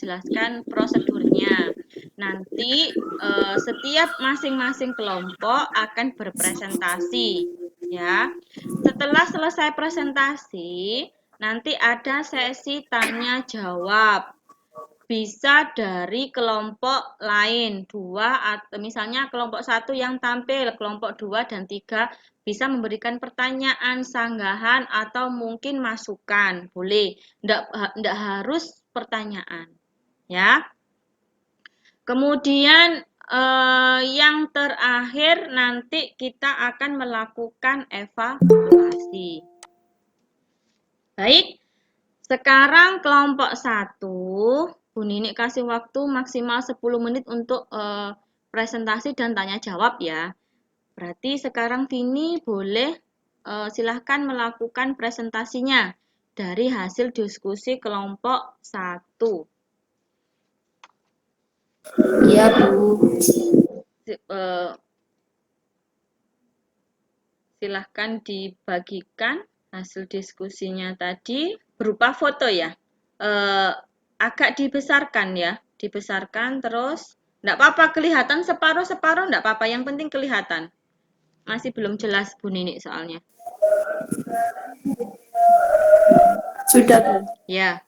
jelaskan prosedurnya. Nanti setiap masing-masing kelompok akan berpresentasi, ya. Setelah selesai presentasi, nanti ada sesi tanya jawab. Bisa dari kelompok lain, 2 atau misalnya kelompok 1 yang tampil, kelompok 2 dan 3 bisa memberikan pertanyaan, sanggahan, atau mungkin masukan. Boleh, enggak harus pertanyaan. Ya. Kemudian yang terakhir nanti kita akan melakukan evaluasi. Baik, sekarang kelompok 1, Bu Ninik kasih waktu maksimal 10 menit untuk presentasi dan tanya jawab ya. Berarti sekarang Vini boleh silahkan melakukan presentasinya dari hasil diskusi kelompok 1.
iya, Bu.
Silahkan dibagikan hasil diskusinya tadi berupa foto ya. Agak dibesarkan ya, dibesarkan terus. Enggak apa-apa kelihatan separuh-separuh, enggak apa-apa, yang penting kelihatan. Masih belum jelas Bu Ninik soalnya.
Sudah, Bu.
Ya.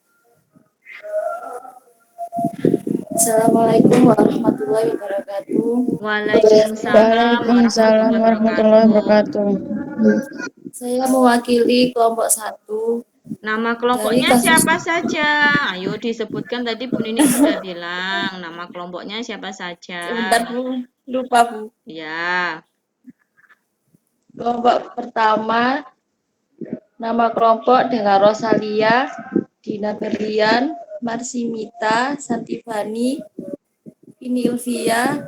Assalamualaikum warahmatullahi wabarakatuh.
Waalaikumsalam warahmatullahi wabarakatuh.
Saya mewakili kelompok 1.
Nama kelompoknya siapa saja? Ayo disebutkan, tadi Bu Ninik sudah bilang. Nama kelompoknya siapa saja?
Sebentar, Bu. Lupa, Bu.
Ya.
Kelompok pertama, nama kelompok Della Rosalia, Dina Berlian, Marsimita, Santivani, Vini Ilvia,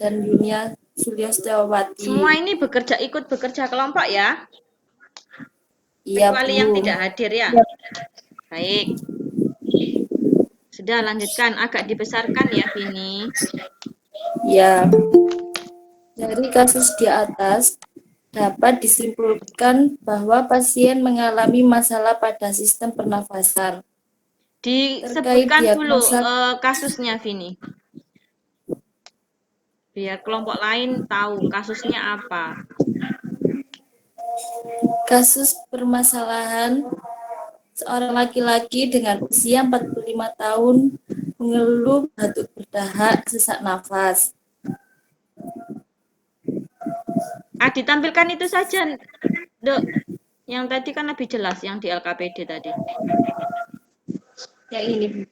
dan Yunia Suliastawati.
Semua ini ikut bekerja kelompok ya?
Iya,
Kecuali
Bu.
yang tidak hadir ya? Baik. Sudah lanjutkan, agak dibesarkan ya Vini.
Ya. Dari kasus di atas, dapat disimpulkan bahwa pasien mengalami masalah pada sistem pernafasan.
Disebutkan dulu kasusnya Vini. Biar kelompok lain tahu kasusnya apa.
Kasus permasalahan seorang laki-laki dengan usia 45 tahun mengeluh batuk berdahak, sesak nafas.
Ditampilkan itu saja, Dok. Yang tadi kan lebih jelas, yang di LKPD tadi.
Yang ini, Bu.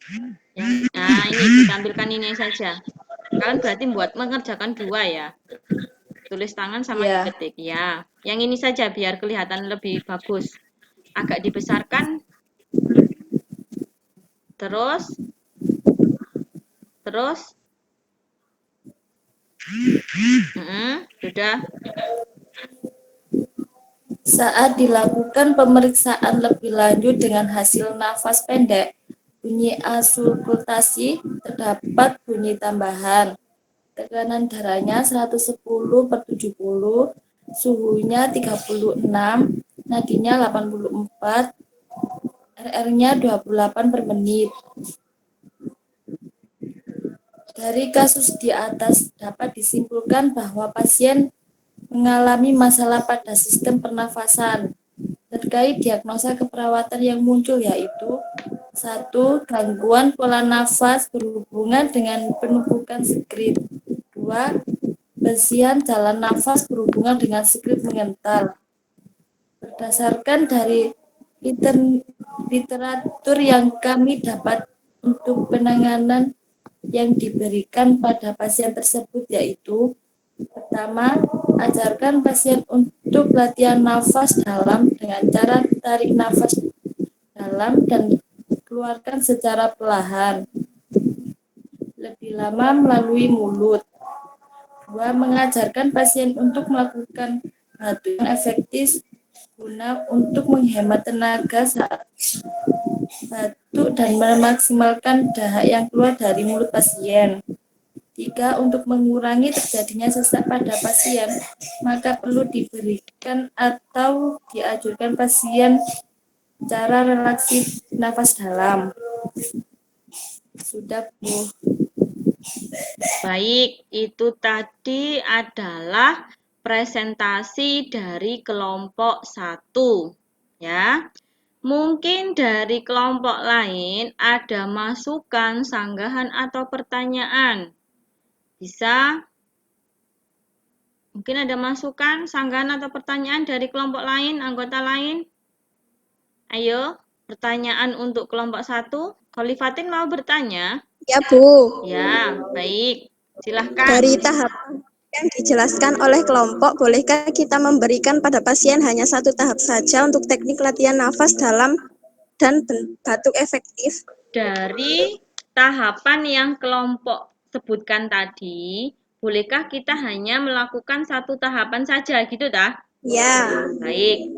Ini ditampilkan ini saja. Kalian berarti mengerjakan 2 ya. Tulis tangan sama diketik ya. Yang ini saja biar kelihatan lebih bagus. Agak dibesarkan. Terus. Sudah.
Saat dilakukan pemeriksaan lebih lanjut dengan hasil nafas pendek, bunyi auskultasi, terdapat bunyi tambahan. Tekanan darahnya 110/70, suhunya 36, nadinya 84, RR-nya 28 per menit. Dari kasus di atas dapat disimpulkan bahwa pasien mengalami masalah pada sistem pernafasan. Terkait diagnosa keperawatan yang muncul yaitu 1. Gangguan pola nafas berhubungan dengan penumpukan sekret. 2. Besian jalan nafas berhubungan dengan sekret mengental. Berdasarkan dari literatur yang kami dapat untuk penanganan yang diberikan pada pasien tersebut yaitu: pertama, ajarkan pasien untuk latihan nafas dalam dengan cara tarik nafas dalam dan keluarkan secara perlahan, lebih lama melalui mulut. 2. Mengajarkan pasien untuk melakukan batuk yang efektif guna untuk menghemat tenaga saat batuk dan memaksimalkan dahak yang keluar dari mulut pasien. 3. Untuk mengurangi terjadinya sesak pada pasien, maka perlu diberikan atau dianjurkan pasien cara relaksasi nafas dalam. Sudah, Bu.
Baik, itu tadi adalah presentasi dari kelompok 1 ya. Mungkin dari kelompok lain ada masukan, sanggahan atau pertanyaan. Bisa? Mungkin ada masukan, sanggahan atau pertanyaan dari kelompok lain, anggota lain? Ayo, pertanyaan untuk kelompok 1. Khalifatin mau bertanya?
Ya, Bu.
Ya, baik. Silahkan.
Dari tahapan yang dijelaskan oleh kelompok, bolehkah kita memberikan pada pasien hanya satu tahap saja untuk teknik latihan nafas dalam dan batuk efektif?
Dari tahapan yang kelompok sebutkan tadi, bolehkah kita hanya melakukan satu tahapan saja, gitu dah?
Ya.
Baik.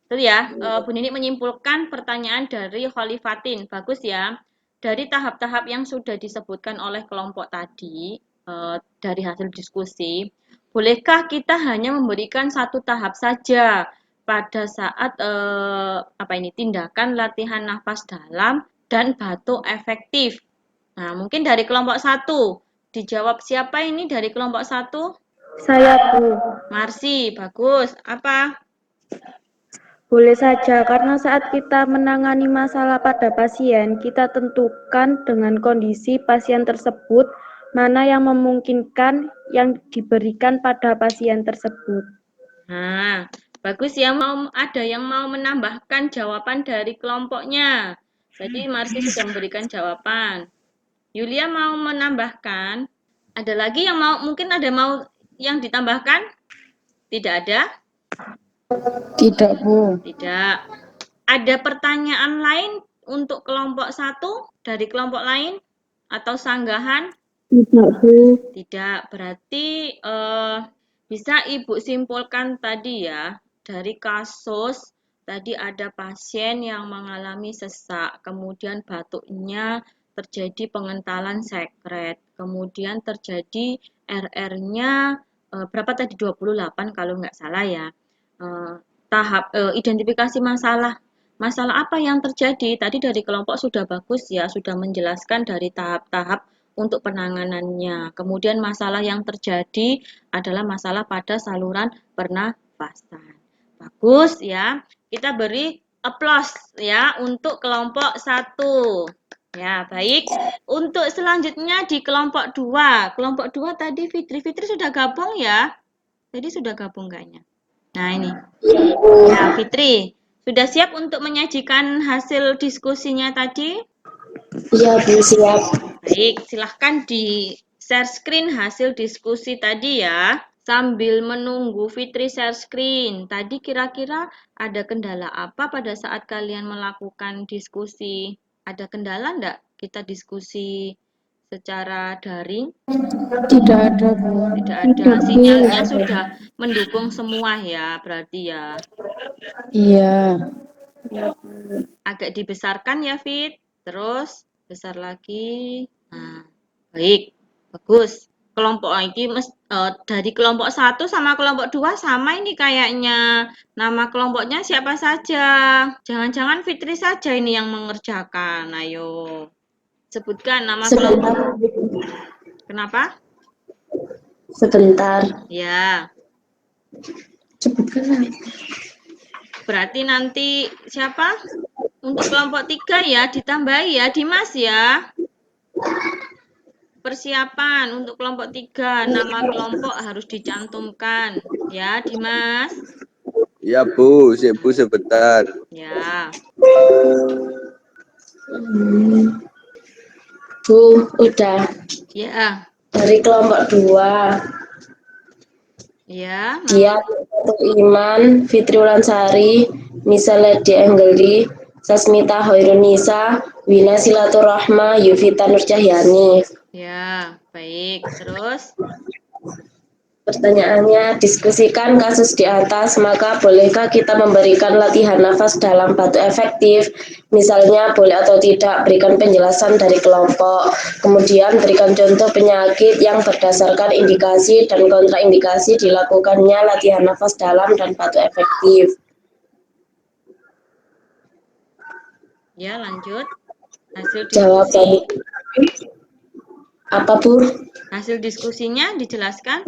Itu ya, Bu Nini menyimpulkan pertanyaan dari Khalifatin. Bagus ya. Dari tahap-tahap yang sudah disebutkan oleh kelompok tadi, dari hasil diskusi, bolehkah kita hanya memberikan satu tahap saja pada saat tindakan latihan nafas dalam dan batuk efektif? Nah, mungkin dari kelompok 1. Dijawab siapa ini dari kelompok 1?
Saya, Bu.
Marsi, bagus. Apa?
Boleh saja, karena saat kita menangani masalah pada pasien, kita tentukan dengan kondisi pasien tersebut mana yang memungkinkan yang diberikan pada pasien tersebut.
Nah, bagus ya. Ada yang mau menambahkan jawaban dari kelompoknya. Jadi Marsi sudah memberikan jawaban. Yulia mau menambahkan? Ada lagi yang mungkin ada yang ditambahkan? Tidak ada?
Tidak, Bu.
Tidak. Ada pertanyaan lain untuk kelompok 1 dari kelompok lain? Atau sanggahan?
Tidak, Bu.
Tidak. Berarti bisa Ibu simpulkan tadi ya, dari kasus tadi ada pasien yang mengalami sesak, kemudian batuknya terjadi pengentalan sekret, kemudian terjadi RR-nya berapa tadi, 28 kalau nggak salah ya. Tahap identifikasi masalah apa yang terjadi tadi dari kelompok sudah bagus ya, sudah menjelaskan dari tahap-tahap untuk penanganannya. Kemudian masalah yang terjadi adalah masalah pada saluran pernafasan. Bagus ya. Kita beri applause ya untuk kelompok 1. Ya, baik. Untuk selanjutnya di kelompok 2. Kelompok 2 tadi Fitri sudah gabung ya? Tadi sudah gabung kayaknya. Nah, ini. Ya, Fitri, sudah siap untuk menyajikan hasil diskusinya tadi?
Iya, Bu, siap.
Baik, silahkan di share screen hasil diskusi tadi ya. Sambil menunggu Fitri share screen, tadi kira-kira ada kendala apa pada saat kalian melakukan diskusi? Ada kendala enggak kita diskusi secara daring?
Tidak ada, Bu.
Tidak ada. Sinyalnya sudah mendukung semua ya, berarti ya.
Iya.
Agak dibesarkan ya, Fit. Terus besar lagi. Nah, baik. Bagus. Kelompok ini dari kelompok 1 sama kelompok 2 sama ini kayaknya. Nama kelompoknya siapa saja? Jangan-jangan Fitri saja ini yang mengerjakan. Ayo. Sebutkan nama kelompok. Kenapa?
Sebentar.
Ya.
Sebutkan.
Berarti nanti siapa? Untuk kelompok 3 ya, ditambahi ya, Dimas ya. Persiapan untuk kelompok 3, nama kelompok harus dicantumkan. Ya, Dimas.
Ya, Bu, sebentar.
Ya.
Bu, udah.
Ya,
Dari kelompok 2,
ya,
Dia Iman, Fitri Wulansari, Misa Ledi Anggeli, Sasmita Hoirunisa, Wina Silaturahma, Yuvita Nurcahyani.
ya, baik. Terus,
Pertanyaannya, diskusikan kasus di atas, maka bolehkah kita memberikan latihan nafas dalam batuk efektif? Misalnya, boleh atau tidak, berikan penjelasan dari kelompok. Kemudian, berikan contoh penyakit yang berdasarkan indikasi dan kontraindikasi dilakukannya latihan nafas dalam dan batuk efektif.
ya lanjut. Hasil
Jawaban
diskusi.
apa, Bu?
Hasil diskusinya dijelaskan.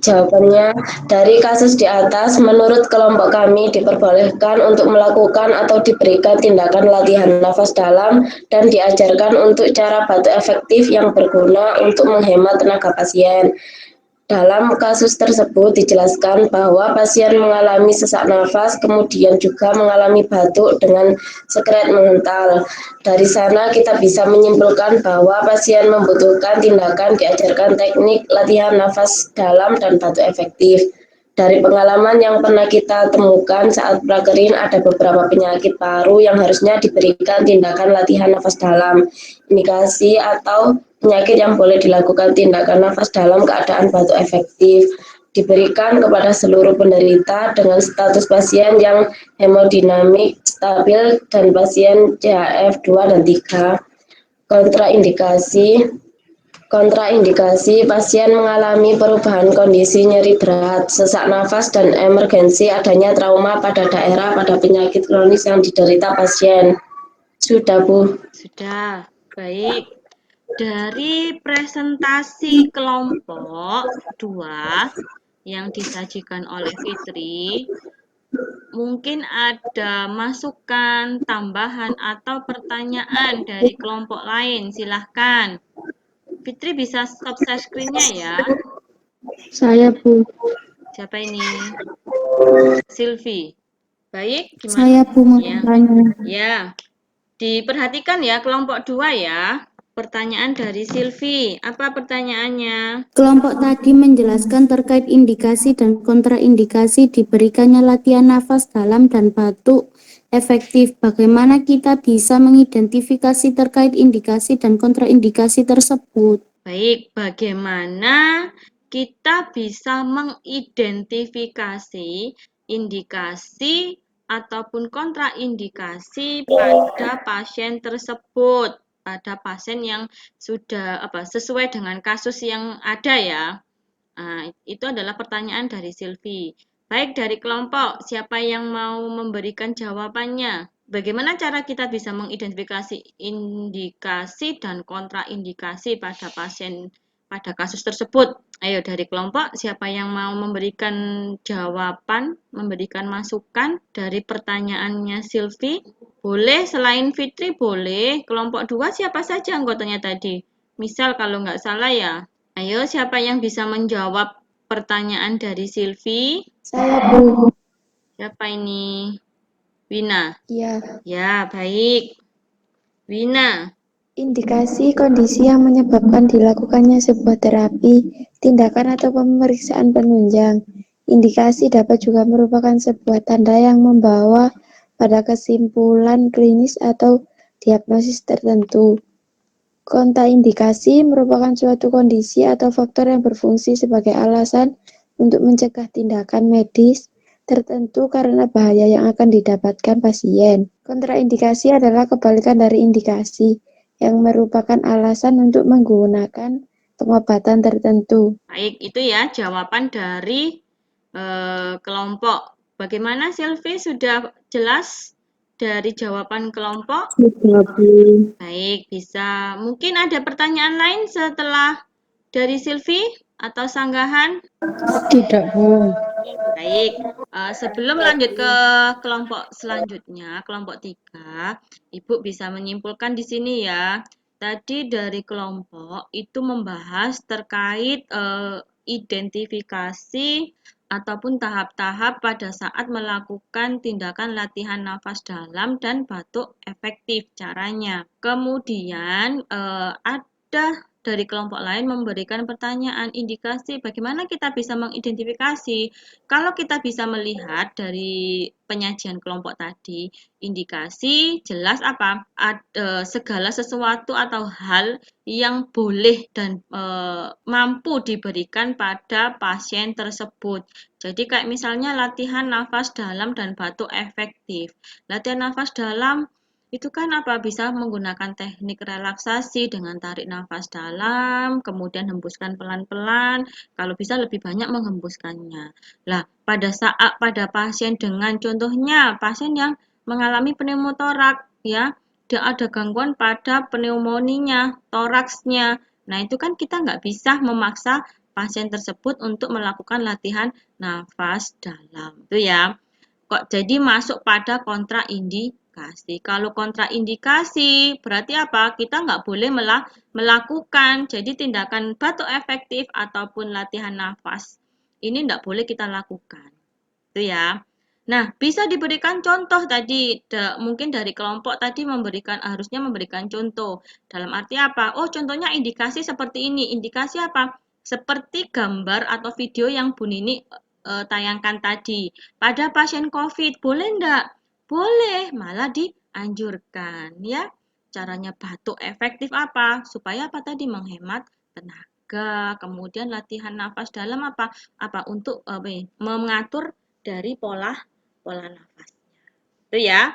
Jawabannya, dari kasus di atas, menurut kelompok kami diperbolehkan untuk melakukan atau diberikan tindakan latihan nafas dalam dan diajarkan untuk cara batuk efektif yang berguna untuk menghemat tenaga pasien. Dalam kasus tersebut dijelaskan bahwa pasien mengalami sesak nafas, kemudian juga mengalami batuk dengan sekret mengental. Dari sana kita bisa menyimpulkan bahwa pasien membutuhkan tindakan diajarkan teknik latihan nafas dalam dan batuk efektif. Dari pengalaman yang pernah kita temukan saat prakerin ada beberapa penyakit paru yang harusnya diberikan tindakan latihan nafas dalam. Indikasi atau penyakit yang boleh dilakukan tindakan nafas dalam keadaan batuk efektif diberikan kepada seluruh penderita dengan status pasien yang hemodinamik stabil dan pasien CHF 2 dan 3. Kontraindikasi pasien mengalami perubahan kondisi nyeri berat, sesak nafas, dan emergensi adanya trauma pada daerah pada penyakit kronis yang diderita pasien. Sudah, Bu.
Sudah, baik. Dari presentasi kelompok 2 yang disajikan oleh Fitri, mungkin ada masukan, tambahan, atau pertanyaan dari kelompok lain. Silahkan. Fitri bisa stop share screen-nya ya.
Saya, Bu.
Siapa ini? Silvi. Baik, gimana?
Saya Bu mau
Ya.
bertanya.
Ya. Diperhatikan ya kelompok 2 ya. Pertanyaan dari Silvi. Apa pertanyaannya?
Kelompok tadi menjelaskan terkait indikasi dan kontraindikasi diberikannya latihan nafas dalam dan batuk efektif. Bagaimana kita bisa mengidentifikasi terkait indikasi dan kontraindikasi tersebut?
Baik, bagaimana kita bisa mengidentifikasi indikasi ataupun kontraindikasi pada pasien tersebut, pada pasien yang sudah sesuai dengan kasus yang ada ya. Nah, itu adalah pertanyaan dari Silvi. Baik, dari kelompok, siapa yang mau memberikan jawabannya? Bagaimana cara kita bisa mengidentifikasi indikasi dan kontraindikasi pada pasien pada kasus tersebut? Ayo dari kelompok, siapa yang mau memberikan jawaban, memberikan masukan dari pertanyaannya Silvi? Boleh, selain Fitri boleh. Kelompok 2 siapa saja anggotanya tadi? Misal kalau nggak salah ya. Ayo, siapa yang bisa menjawab pertanyaan dari Silvi?
Saya, Bu.
Siapa ini? Wina.
Ya,
Ya, baik. Wina.
indikasi kondisi yang menyebabkan dilakukannya sebuah terapi, tindakan atau pemeriksaan penunjang. Indikasi dapat juga merupakan sebuah tanda yang membawa pada kesimpulan klinis atau diagnosis tertentu. Kontraindikasi merupakan suatu kondisi atau faktor yang berfungsi sebagai alasan untuk mencegah tindakan medis tertentu karena bahaya yang akan didapatkan pasien. Kontraindikasi adalah kebalikan dari indikasi, yang merupakan alasan untuk menggunakan pengobatan tertentu.
Baik, itu ya jawaban dari kelompok. Bagaimana Silvi, sudah jelas dari jawaban kelompok?
Sudah, Bu.
Baik, bisa. Mungkin ada pertanyaan lain setelah dari Silvi atau sanggahan?
Tidak, Bu.
Baik, sebelum lanjut ke kelompok selanjutnya, kelompok 3, Ibu bisa menyimpulkan di sini ya. Tadi dari kelompok itu membahas terkait identifikasi ataupun tahap-tahap pada saat melakukan tindakan latihan nafas dalam dan batuk efektif caranya. Kemudian ada dari kelompok lain memberikan pertanyaan indikasi bagaimana kita bisa mengidentifikasi. Kalau kita bisa melihat dari penyajian kelompok tadi, indikasi jelas apa? Segala sesuatu atau hal yang boleh dan mampu diberikan pada pasien tersebut. Jadi kayak misalnya latihan nafas dalam dan batuk efektif. Latihan nafas dalam itu kan apa? Bisa menggunakan teknik relaksasi dengan tarik nafas dalam, kemudian hembuskan pelan-pelan, kalau bisa lebih banyak menghembuskannya. Lah, pada pasien dengan contohnya pasien yang mengalami pneumotoraks ya, dia ada gangguan pada pneumonia, toraksnya. Nah, itu kan kita nggak bisa memaksa pasien tersebut untuk melakukan latihan nafas dalam. Itu ya. Kok jadi masuk pada kontraindikasi. Kalau kontraindikasi berarti apa? Kita nggak boleh melakukan. Jadi tindakan batuk efektif ataupun latihan nafas ini nggak boleh kita lakukan. Itu ya. Nah, bisa diberikan contoh tadi. Mungkin dari kelompok tadi harusnya memberikan contoh. Dalam arti apa? Oh, contohnya indikasi seperti ini. Indikasi apa? Seperti gambar atau video yang Bu Nini tayangkan tadi. Pada pasien COVID, boleh enggak? Boleh, malah dianjurkan ya. Caranya batuk efektif apa? Supaya apa tadi? Menghemat tenaga. Kemudian latihan nafas dalam apa? Untuk mengatur dari pola nafasnya. Itu ya.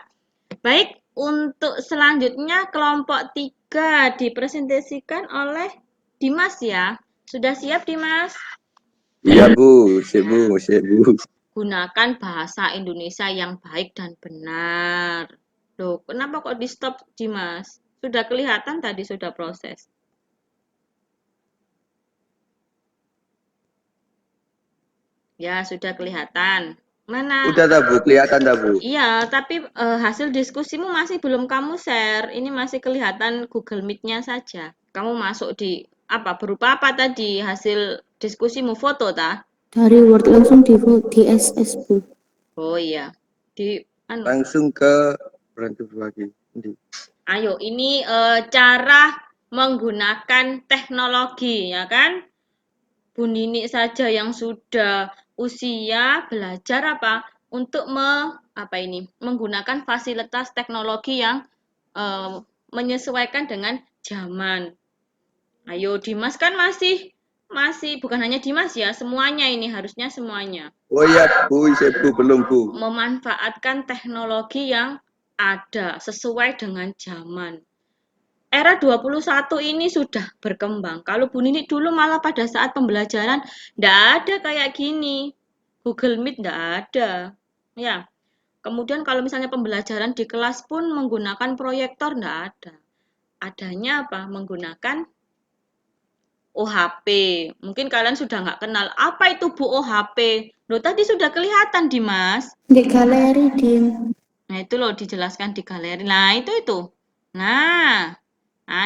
Baik, untuk selanjutnya kelompok 3 dipresentasikan oleh Dimas ya. Sudah siap Dimas?
Iya Bu, siap Bu.
Gunakan bahasa Indonesia yang baik dan benar. Loh, kenapa kok di stop Dimas? Sudah kelihatan tadi sudah proses. Ya, sudah kelihatan. Mana?
Udah tak Bu, kelihatan tak Bu?
Iya, tapi hasil diskusimu masih belum kamu share. Ini masih kelihatan Google Meet-nya saja. Kamu masuk di berupa apa tadi hasil diskusimu, foto ta?
Dari Word langsung di SS, Bu.
Oh iya.
Langsung ke berhenti lagi.
Ayo, ini cara menggunakan teknologi, ya kan? Bu Nini saja yang sudah usia belajar untuk menggunakan fasilitas teknologi yang menyesuaikan dengan zaman. Ayo, Dimas kan masih bukan hanya Dimas ya, semuanya ini harusnya semuanya.
Oh iya Bu, belum Bu.
Memanfaatkan teknologi yang ada sesuai dengan zaman. Era 21 ini sudah berkembang. Kalau Bu Nini dulu malah pada saat pembelajaran enggak ada kayak gini. Google Meet enggak ada. Ya. Kemudian kalau misalnya pembelajaran di kelas pun menggunakan proyektor enggak ada. Adanya menggunakan OHP. Mungkin kalian sudah nggak kenal. Apa itu Bu OHP? Loh, tadi sudah kelihatan Dimas.
Di galeri, Dim.
Nah, itu loh dijelaskan di galeri. Nah, itu. Nah,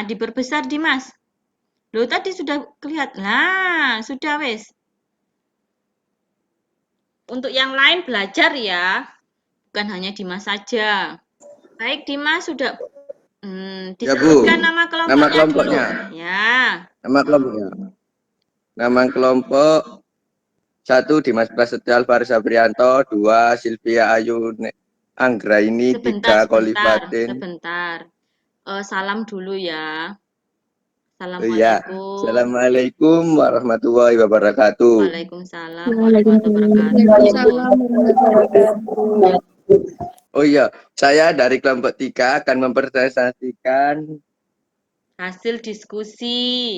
diperbesar Dimas. Loh, tadi sudah kelihatan. Nah, sudah wes. Untuk yang lain belajar ya. Bukan hanya Dimas saja. Baik, Dimas sudah disebutkan nama kelompoknya dulu. Ya.
Nama kelompok 1 Dimas Prasetya Alvarez Aprianto, 2 Silvia Ayu Anggraini, 3 Kolifatin.
Sebentar. Salam dulu ya.
Assalamualaikum. Ya. Assalamualaikum warahmatullahi wabarakatuh.
Waalaikumsalam warahmatullahi wabarakatuh.
Oh iya, saya dari kelompok 3 akan mempresentasikan
hasil diskusi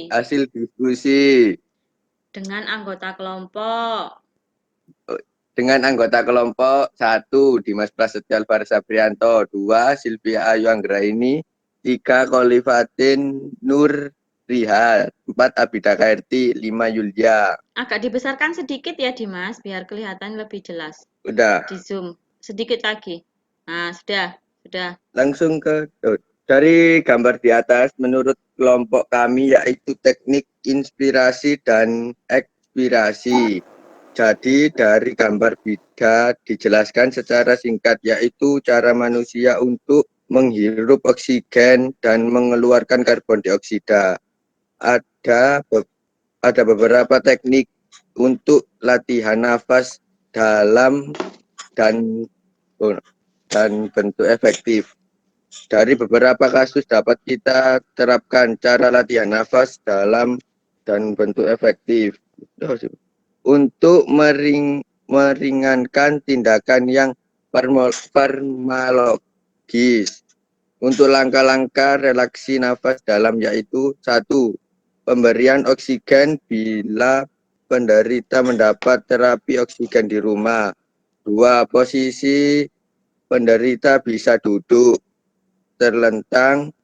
dengan anggota kelompok.
1 Dimas Prasetya Alvarez Aprianto, 2 Silvia Ayu Anggraini, 3 Kolifatin Nur Riha, 4 Abida Kairti, 5 Yulia.
Agak dibesarkan sedikit ya Dimas, biar kelihatan lebih jelas.
Udah.
Di zoom sedikit lagi. Nah, sudah.
Langsung ke dari gambar di atas, menurut kelompok kami yaitu teknik inspirasi dan ekspirasi. Jadi dari gambar bida dijelaskan secara singkat, yaitu cara manusia untuk menghirup oksigen dan mengeluarkan karbon dioksida. Ada beberapa teknik untuk latihan nafas dalam dan bentuk efektif. Dari beberapa kasus dapat kita terapkan cara latihan nafas dalam dan bentuk efektif untuk meringankan tindakan yang farmakologis. Untuk langkah-langkah relaksi nafas dalam yaitu 1. Pemberian oksigen bila penderita mendapat terapi oksigen di rumah. 2. Posisi penderita bisa duduk, terlentang,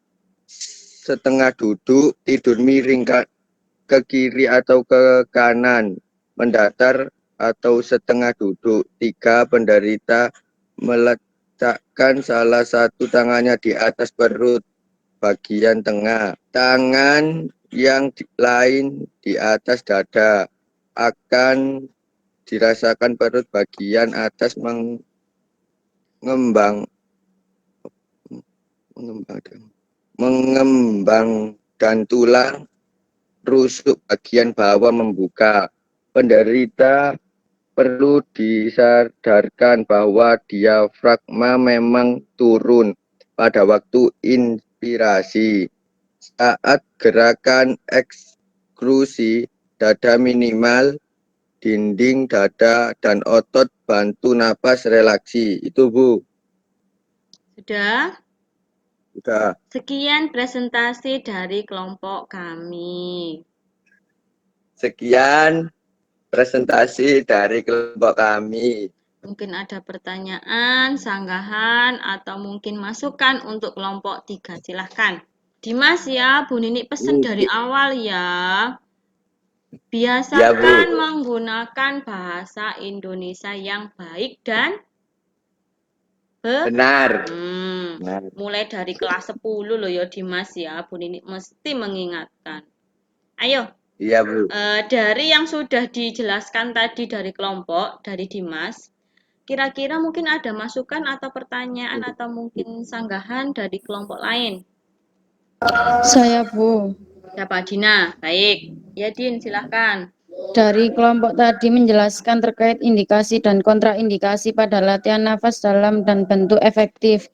setengah duduk, tidur miring ke kiri atau ke kanan, mendatar atau setengah duduk. 3. Penderita meletakkan salah satu tangannya di atas perut bagian tengah, tangan yang lain di atas dada. Akan dirasakan perut bagian atas mengembang dan tulang rusuk bagian bawah membuka. Penderita perlu disadarkan bahwa diafragma memang turun pada waktu inspirasi. Saat gerakan eksklusi dada minimal, dinding dada dan otot bantu napas relaksi. Itu Bu.
Sudah?
Sudah.
Sekian presentasi dari kelompok kami.
Sekian presentasi dari kelompok kami.
Mungkin ada pertanyaan, sanggahan, atau mungkin masukan untuk kelompok 3. Silahkan. Dimas ya, Bu Nini pesan dari awal ya. Biasakan menggunakan bahasa Indonesia yang baik dan
benar.
Mulai dari kelas 10 loh ya Dimas ya, Bu Nini mesti mengingatkan. Ayo.
Iya Bu.
Dari yang sudah dijelaskan tadi dari kelompok, dari Dimas, kira-kira mungkin ada masukan atau pertanyaan atau mungkin sanggahan dari kelompok lain?
Saya Bu.
Siapa Dina? Baik. Ya Din, silahkan.
Dari kelompok tadi menjelaskan terkait indikasi dan kontraindikasi pada latihan nafas dalam dan bentuk efektif.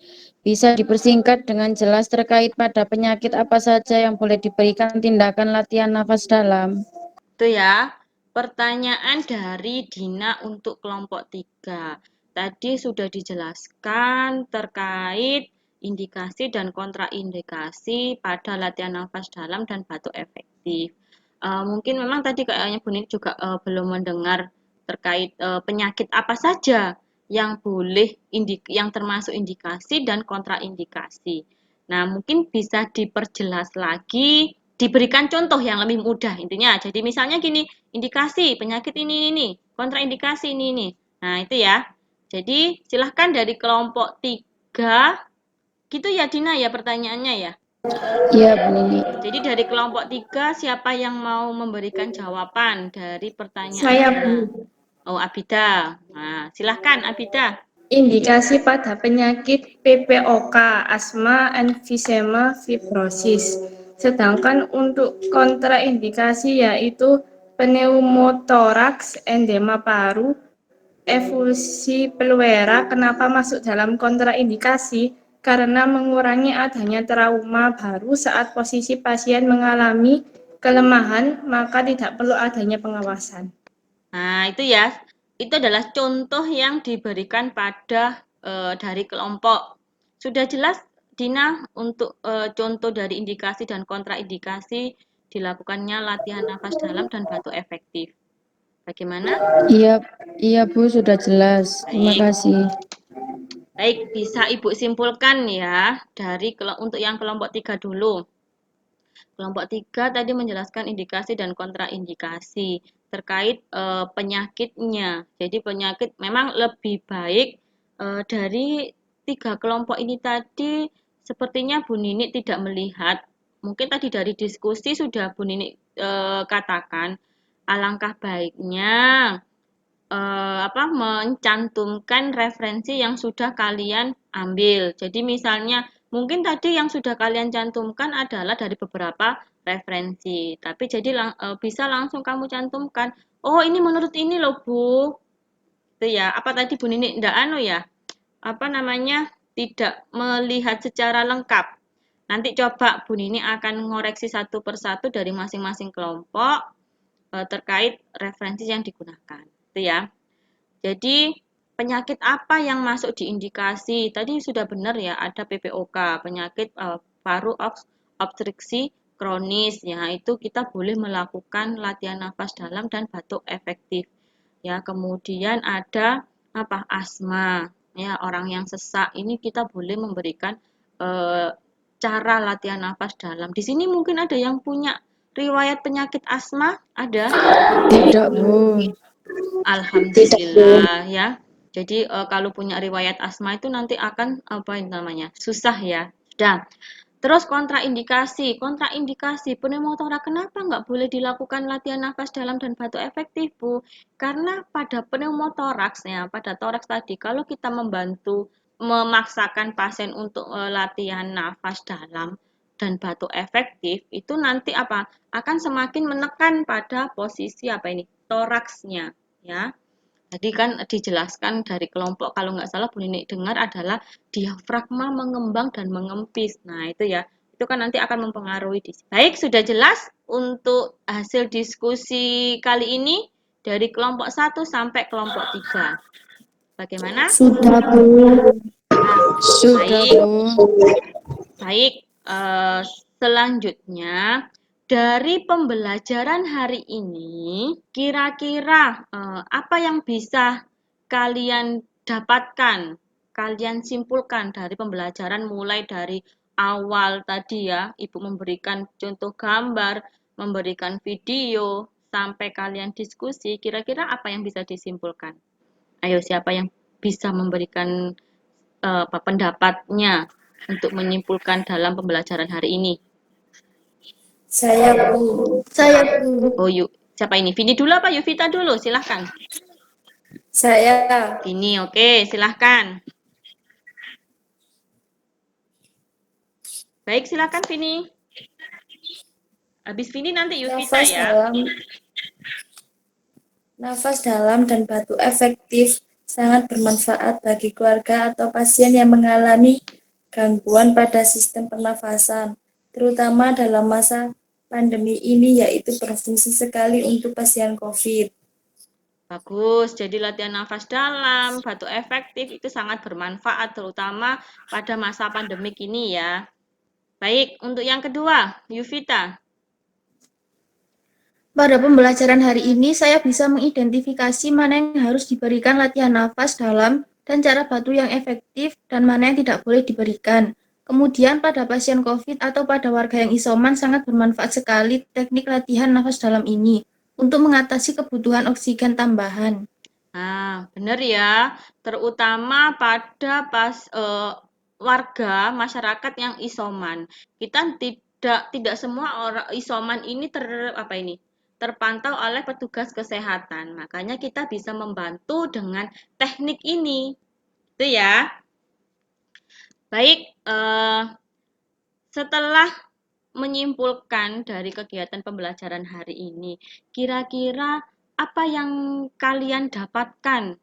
Bisa dipersingkat dengan jelas terkait pada penyakit apa saja yang boleh diberikan tindakan latihan nafas dalam.
Itu ya. Pertanyaan dari Dina untuk kelompok 3. Tadi sudah dijelaskan terkait indikasi dan kontraindikasi pada latihan nafas dalam dan batuk efektif. Mungkin memang tadi kayaknya Bu Nini juga belum mendengar terkait penyakit apa saja yang boleh yang termasuk indikasi dan kontraindikasi. Nah, mungkin bisa diperjelas lagi, diberikan contoh yang lebih mudah intinya. Jadi misalnya gini, indikasi penyakit ini, kontraindikasi ini. Nah, itu ya. Jadi silahkan dari kelompok 3, gitu ya Dina ya pertanyaannya ya?
Iya Bu Nini.
Jadi dari kelompok 3 siapa yang mau memberikan jawaban dari pertanyaan?
Saya Bu.
Oh Abida. Nah, silahkan Abida.
Indikasi pada penyakit PPOK, asma, emfisema, fibrosis. Sedangkan untuk kontraindikasi yaitu pneumotoraks, endema paru, efusi pleura. Kenapa masuk dalam kontraindikasi? Karena mengurangi adanya trauma baru saat posisi pasien mengalami kelemahan, maka tidak perlu adanya pengawasan.
Nah, itu ya. Itu adalah contoh yang diberikan pada dari kelompok. Sudah jelas Dina untuk contoh dari indikasi dan kontraindikasi dilakukannya latihan nafas dalam dan batuk efektif. Bagaimana?
Iya Bu, sudah jelas. Terima kasih.
Baik, bisa Ibu simpulkan ya dari untuk yang kelompok 3 dulu. Kelompok 3 tadi menjelaskan indikasi dan kontraindikasi terkait penyakitnya. Jadi penyakit memang lebih baik dari 3 kelompok ini tadi sepertinya Bu Nini tidak melihat. Mungkin tadi dari diskusi sudah Bu Nini katakan alangkah baiknya mencantumkan referensi yang sudah kalian ambil. Jadi misalnya mungkin tadi yang sudah kalian cantumkan adalah dari beberapa referensi, tapi jadi bisa langsung kamu cantumkan, oh ini menurut ini loh Bu, itu ya. Apa tadi Bu Nini tidak melihat secara lengkap. Nanti coba Bu Nini akan ngoreksi satu persatu dari masing-masing kelompok terkait referensi yang digunakan, itu ya. Jadi penyakit apa yang masuk di indikasi? Tadi sudah benar ya, ada PPOK, penyakit paru obstruksi kronis. Ya, itu kita boleh melakukan latihan nafas dalam dan batuk efektif. Ya, kemudian ada asma. Ya, orang yang sesak ini kita boleh memberikan cara latihan nafas dalam. Di sini mungkin ada yang punya riwayat penyakit asma? Ada?
Tidak, Bu.
Alhamdulillah ya. Jadi kalau punya riwayat asma itu nanti akan susah ya. Sudah. Terus kontraindikasi. Kontraindikasi pneumotoraks, kenapa nggak boleh dilakukan latihan nafas dalam dan batuk efektif, Bu? Karena pada pneumotoraks ya, pada toraks tadi, kalau kita memaksakan pasien untuk latihan nafas dalam dan batuk efektif, itu nanti akan semakin menekan pada posisi toraksnya ya. Jadi kan dijelaskan dari kelompok, kalau nggak salah Bu Nini dengar adalah diafragma mengembang dan mengempis. Nah itu ya, itu kan nanti akan mempengaruhi. Baik, sudah jelas untuk hasil diskusi kali ini dari kelompok 1 sampai kelompok 3. Bagaimana?
Sudah, Bu.
Sudah, Bu.
Baik, selanjutnya dari pembelajaran hari ini, kira-kira apa yang bisa kalian dapatkan, kalian simpulkan dari pembelajaran mulai dari awal tadi ya, Ibu memberikan contoh gambar, memberikan video, sampai kalian diskusi, kira-kira apa yang bisa disimpulkan? Ayo, siapa yang bisa memberikan pendapatnya untuk menyimpulkan dalam pembelajaran hari ini?
Saya, Bu.
Oh, siapa ini? Vini dulu apa Yuvita dulu? Silahkan.
Saya.
Vini, oke, silahkan. Baik, silahkan Vini. Habis Vini nanti Yuvita ya.
Nafas dalam dan batuk efektif sangat bermanfaat bagi keluarga atau pasien yang mengalami gangguan pada sistem pernafasan, terutama dalam masa pandemi ini, yaitu berfungsi sekali untuk pasien COVID.
Bagus, jadi latihan nafas dalam, batuk efektif itu sangat bermanfaat, terutama pada masa pandemik ini ya. Baik, untuk yang kedua, Yuvita.
Pada pembelajaran hari ini, saya bisa mengidentifikasi mana yang harus diberikan latihan nafas dalam dan cara batuk yang efektif dan mana yang tidak boleh diberikan. Kemudian pada pasien COVID atau pada warga yang isoman sangat bermanfaat sekali teknik latihan nafas dalam ini untuk mengatasi kebutuhan oksigen tambahan.
Nah, benar ya, terutama pada warga masyarakat yang isoman. Kita tidak semua orang isoman ini terpantau oleh petugas kesehatan. Makanya kita bisa membantu dengan teknik ini. Itu ya. Baik, setelah menyimpulkan dari kegiatan pembelajaran hari ini, kira-kira apa yang kalian dapatkan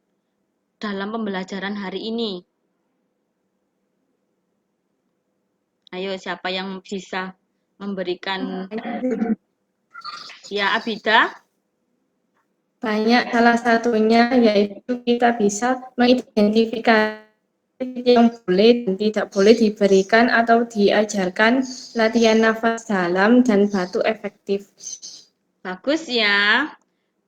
dalam pembelajaran hari ini? Ayo, siapa yang bisa memberikan? Ya, Abida.
Banyak, salah satunya yaitu kita bisa mengidentifikasi yang boleh dan tidak boleh diberikan atau diajarkan latihan nafas dalam dan batuk efektif.
Bagus ya.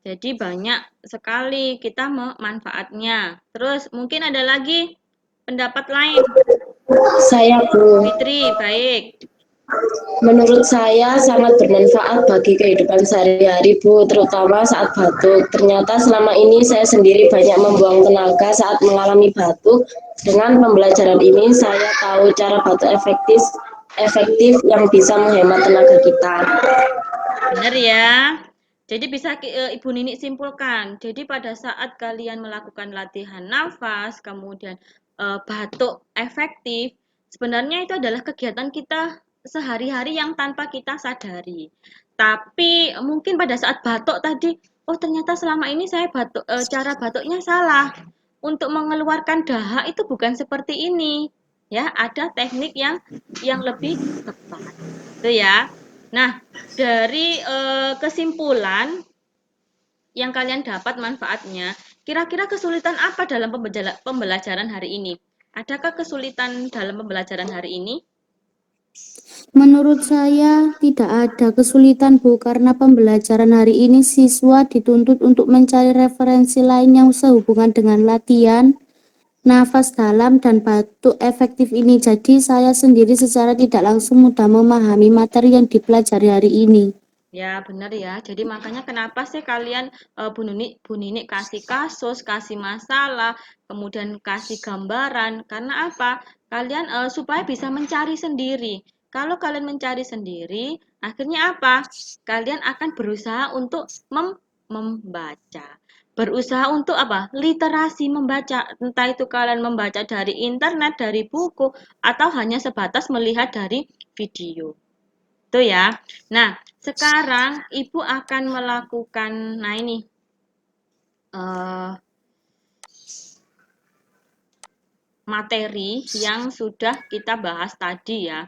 Jadi banyak sekali kita manfaatnya. Terus mungkin ada lagi pendapat lain.
Saya, Bu.
Fitri, baik.
Menurut saya sangat bermanfaat bagi kehidupan sehari-hari, Bu, terutama saat batuk. Ternyata selama ini saya sendiri banyak membuang tenaga saat mengalami batuk. Dengan pembelajaran ini saya tahu cara batuk efektif yang bisa menghemat tenaga kita.
Benar ya. Jadi bisa Ibu Nini simpulkan. Jadi pada saat kalian melakukan latihan nafas, kemudian batuk efektif, sebenarnya itu adalah kegiatan kita sehari-hari yang tanpa kita sadari. Tapi mungkin pada saat batuk tadi, oh ternyata selama ini saya cara batuknya salah. Untuk mengeluarkan dahak itu bukan seperti ini. Ya, ada teknik yang lebih tepat. Itu ya. Nah, dari kesimpulan yang kalian dapat manfaatnya, kira-kira kesulitan apa dalam pembelajaran hari ini? Adakah kesulitan dalam pembelajaran hari ini?
Menurut saya tidak ada kesulitan Bu, karena pembelajaran hari ini siswa dituntut untuk mencari referensi lain yang sehubungan dengan latihan nafas dalam dan batuk efektif ini. Jadi saya sendiri secara tidak langsung mudah memahami materi yang dipelajari hari ini.
Ya, benar ya. Jadi makanya kenapa sih kalian Bu Nini kasih kasus, kasih masalah, kemudian kasih gambaran. Karena apa? Kalian supaya bisa mencari sendiri. Kalau kalian mencari sendiri, akhirnya apa? Kalian akan berusaha untuk membaca. Berusaha untuk apa? Literasi membaca. Entah itu kalian membaca dari internet, dari buku, atau hanya sebatas melihat dari video. Itu ya. Nah, sekarang Ibu akan melakukan, nah ini, materi yang sudah kita bahas tadi ya.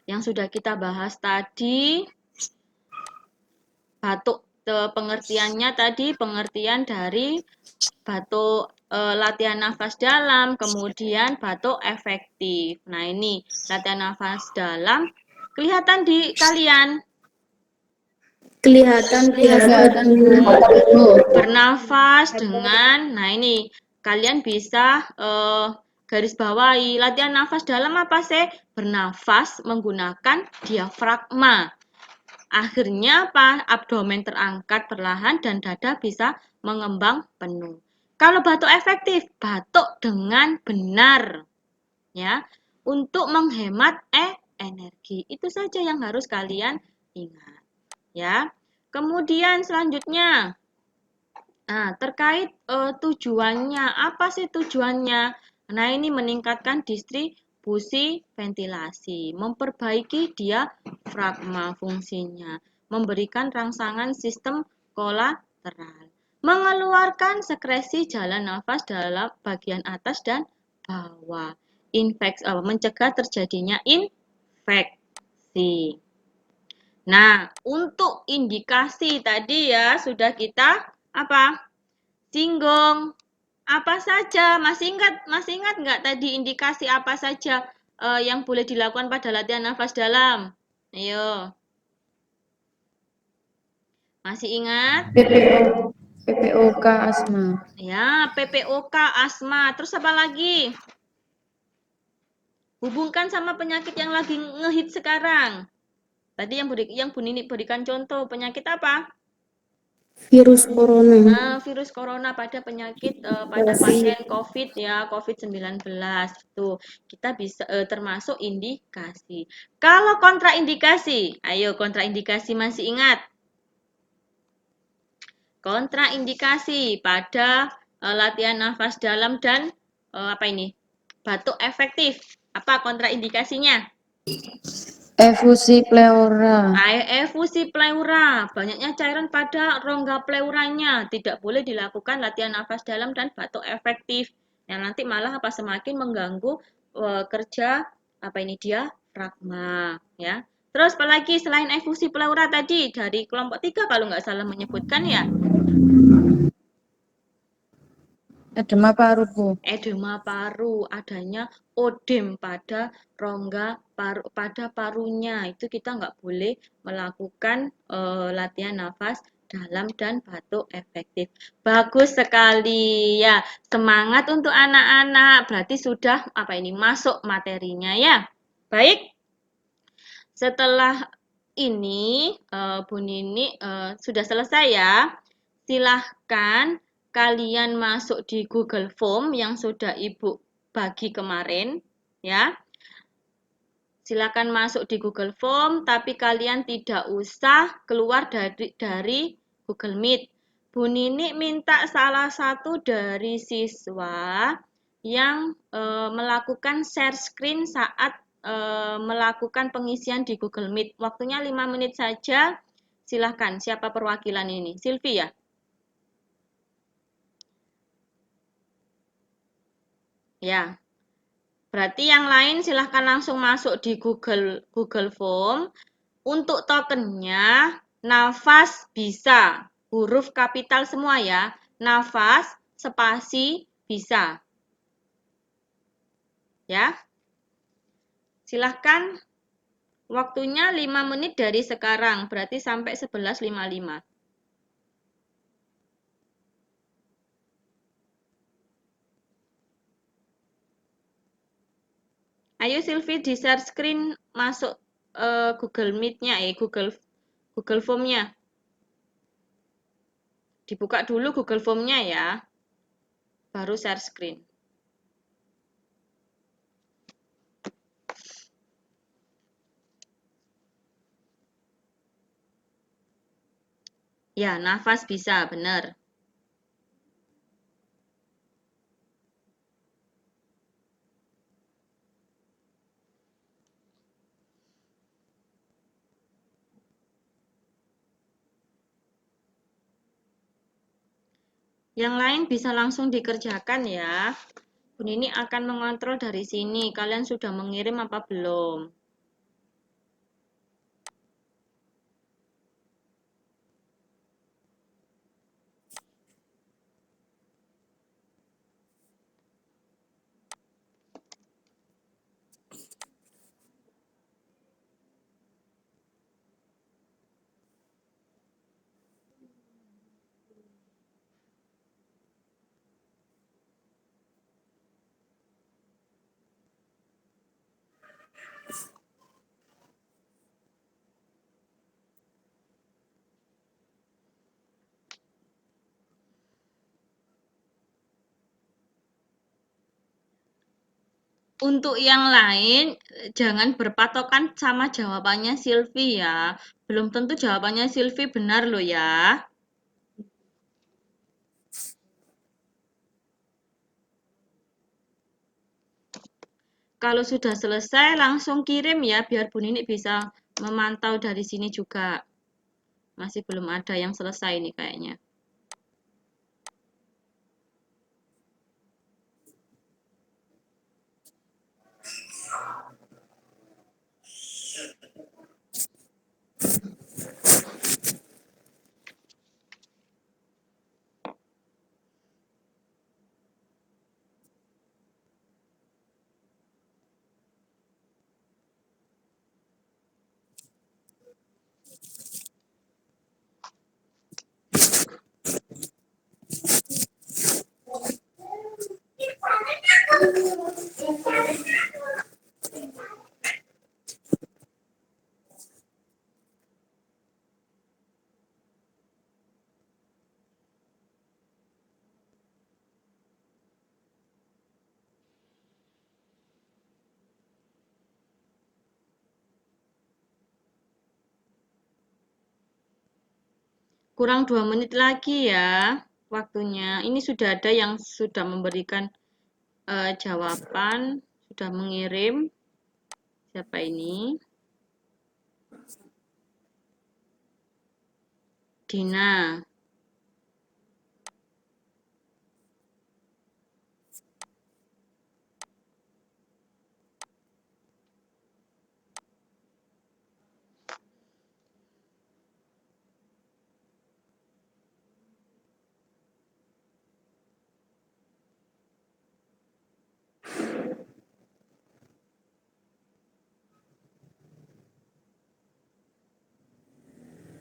Yang sudah kita bahas tadi, batuk, pengertiannya tadi, pengertian dari batuk latihan nafas dalam, kemudian batuk efektif. Nah ini, latihan nafas dalam, kelihatan di kalian?
Kelihatan
Bernafas dengan, nah ini kalian bisa garis bawahi latihan nafas dalam apa sih? Bernafas menggunakan diafragma. Akhirnya apa? Abdomen terangkat perlahan dan dada bisa mengembang penuh. Kalau batuk efektif, batuk dengan benar, ya, untuk menghemat energi. Itu saja yang harus kalian ingat, ya. Kemudian selanjutnya, nah, terkait tujuannya, apa sih tujuannya? Nah, ini meningkatkan distribusi ventilasi, memperbaiki diafragma fungsinya, memberikan rangsangan sistem kolateral, mengeluarkan sekresi jalan nafas dalam bagian atas dan bawah, mencegah terjadinya infeksi. Nah, untuk indikasi tadi ya sudah kita apa? Singgung. Apa saja? Masih ingat nggak tadi indikasi apa saja yang boleh dilakukan pada latihan nafas dalam? Ayo. Masih ingat?
PPOK asma.
Ya, PPOK asma. Terus apa lagi? Hubungkan sama penyakit yang lagi ngehit sekarang. Tadi yang Bu Nini berikan contoh, penyakit apa?
virus corona.
Nah, virus corona pada penyakit pada pasien COVID ya, COVID-19 itu kita bisa termasuk indikasi. Kalau kontraindikasi, ayo kontraindikasi masih ingat? Kontraindikasi pada latihan nafas dalam dan apa ini? Batuk efektif. Apa kontraindikasinya?
Efusi pleura.
Efusi pleura, banyaknya cairan pada rongga pleuranya, tidak boleh dilakukan latihan nafas dalam dan batuk efektif. Yang nanti malah apa semakin mengganggu kerja apa ini diafragma, ya. Terus apalagi selain efusi pleura tadi dari kelompok 3 kalau nggak salah menyebutkan ya.
Edema paru, Bu.
Edema paru, adanya odem pada rongga paru, pada parunya. Itu kita nggak boleh melakukan latihan nafas dalam dan batuk efektif. Bagus sekali ya. Semangat untuk anak-anak. Berarti sudah apa ini masuk materinya ya. Baik. Setelah ini Bu Nini sudah selesai ya. Silahkan kalian masuk di Google Form yang sudah Ibu bagi kemarin, ya. Silakan masuk di Google Form, tapi kalian tidak usah keluar dari Google Meet. Bu Nini minta salah satu dari siswa yang melakukan share screen saat melakukan pengisian di Google Meet. Waktunya 5 menit saja. Silahkan, siapa perwakilan ini? Silvi ya? Ya. Berarti yang lain silahkan langsung masuk di Google Form. Untuk tokennya, nafas bisa. Huruf kapital semua ya. Nafas, spasi, bisa. Ya. Silahkan. Waktunya 5 menit dari sekarang. Berarti sampai 11.55. Ayo Silvi di share screen masuk Google Meet-nya, Google Form-nya. Dibuka dulu Google Form-nya ya. Baru share screen. Ya, nafas bisa, benar. Yang lain bisa langsung dikerjakan ya. Bu Nini akan mengontrol dari sini. Kalian sudah mengirim apa belum? Untuk yang lain, jangan berpatokan sama jawabannya Silvi ya. Belum tentu jawabannya Silvi benar loh ya. Kalau sudah selesai, langsung kirim ya, biar Bu Nini bisa memantau dari sini juga. Masih belum ada yang selesai nih kayaknya. Kurang 2 menit lagi ya waktunya. Ini sudah ada yang sudah memberikan jawaban, sudah mengirim. Siapa ini? Dina.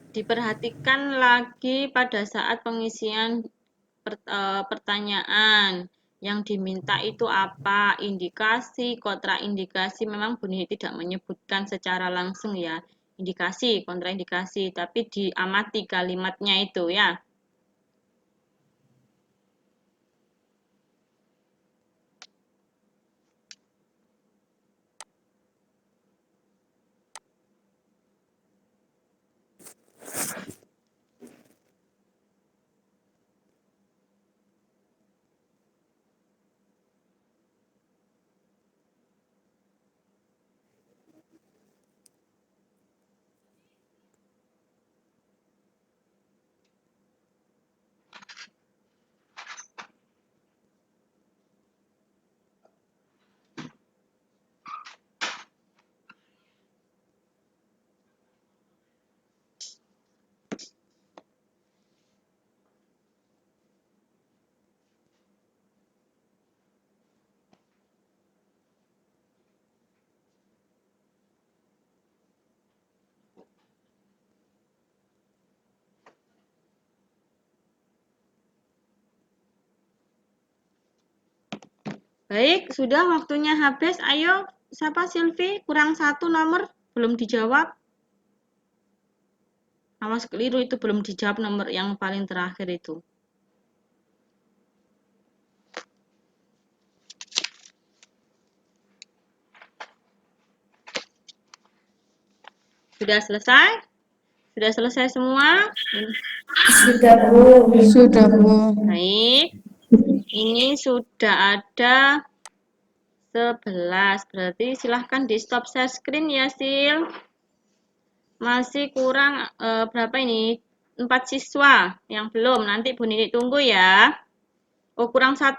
Diperhatikan lagi pada saat pengisian pertanyaan. Yang diminta itu apa? Indikasi, kontraindikasi. Memang Bu Nini tidak menyebutkan secara langsung ya. Indikasi, kontraindikasi. Tapi diamati kalimatnya itu ya. Baik, sudah waktunya habis. Ayo, siapa Silvi? Kurang 1 nomor, belum dijawab. Awas keliru, itu belum dijawab nomor yang paling terakhir itu. Sudah selesai? Sudah selesai semua?
Sudah, Bu.
Sudah, Bu.
Baik. Ini sudah ada 11. Berarti silahkan di stop share screen ya, Sil. Masih kurang berapa ini? 4 siswa yang belum. Nanti Bu Nini tunggu ya. Oh, kurang 1.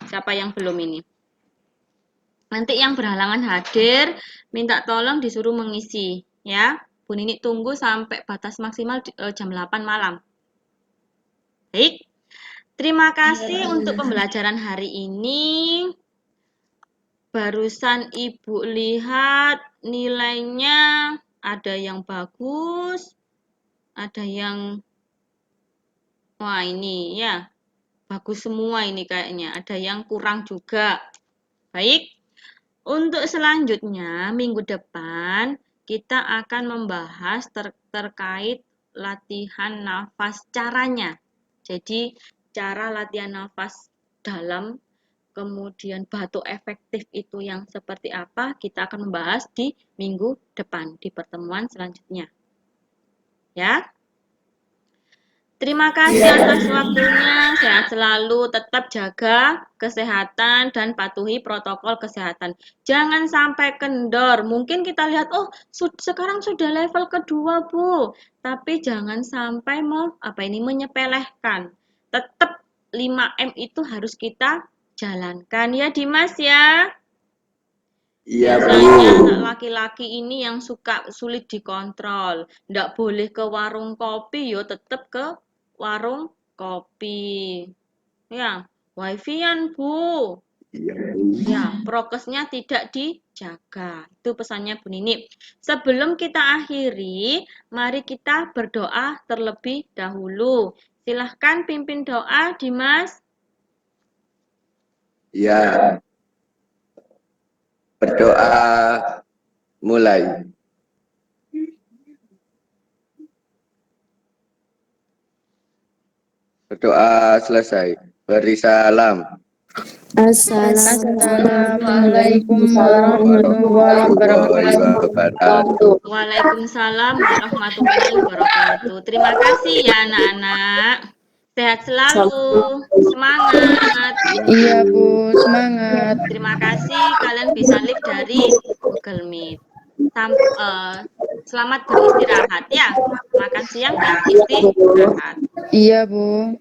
Siapa yang belum ini? Nanti yang berhalangan hadir, minta tolong disuruh mengisi. Ya, Bu Nini tunggu sampai batas maksimal jam 8 malam. Baik, terima kasih untuk pembelajaran hari ini. Barusan Ibu lihat nilainya ada yang bagus, ada yang, wah ini ya, bagus semua ini kayaknya. Ada yang kurang juga. Baik, untuk selanjutnya minggu depan kita akan membahas terkait latihan nafas caranya. Jadi cara latihan nafas dalam, kemudian batuk efektif itu yang seperti apa, kita akan membahas di minggu depan, di pertemuan selanjutnya. Ya. Terima kasih atas waktunya. Sehat selalu, tetap jaga kesehatan dan patuhi protokol kesehatan. Jangan sampai kendor. Mungkin kita lihat, oh sekarang sudah level kedua, Bu. Tapi jangan sampai menyepelehkan. Tetap 5M itu harus kita jalankan ya, Dimas ya.
Iya,
Biasanya
Bu.
anak laki-laki ini yang suka sulit dikontrol. Nggak boleh ke warung kopi, yo tetap ke warung kopi. Ya, wifi-an, Bu.
Iya, Bu.
Ya, prokesnya tidak dijaga. Itu pesannya Bu Nini. Sebelum kita akhiri, mari kita berdoa terlebih dahulu. Silahkan pimpin doa, Dimas.
Ya. Berdoa mulai. Berdoa selesai. Beri salam.
Assalamualaikum warahmatullahi wabarakatuh.
Waalaikumsalam warahmatullahi wabarakatuh. Terima kasih ya anak-anak. Sehat selalu, semangat.
Iya, Bu, semangat.
Terima kasih kalian bisa live dari Google Meet. Selamat beristirahat ya. Makan siang dan istirahat.
Iya, Bu.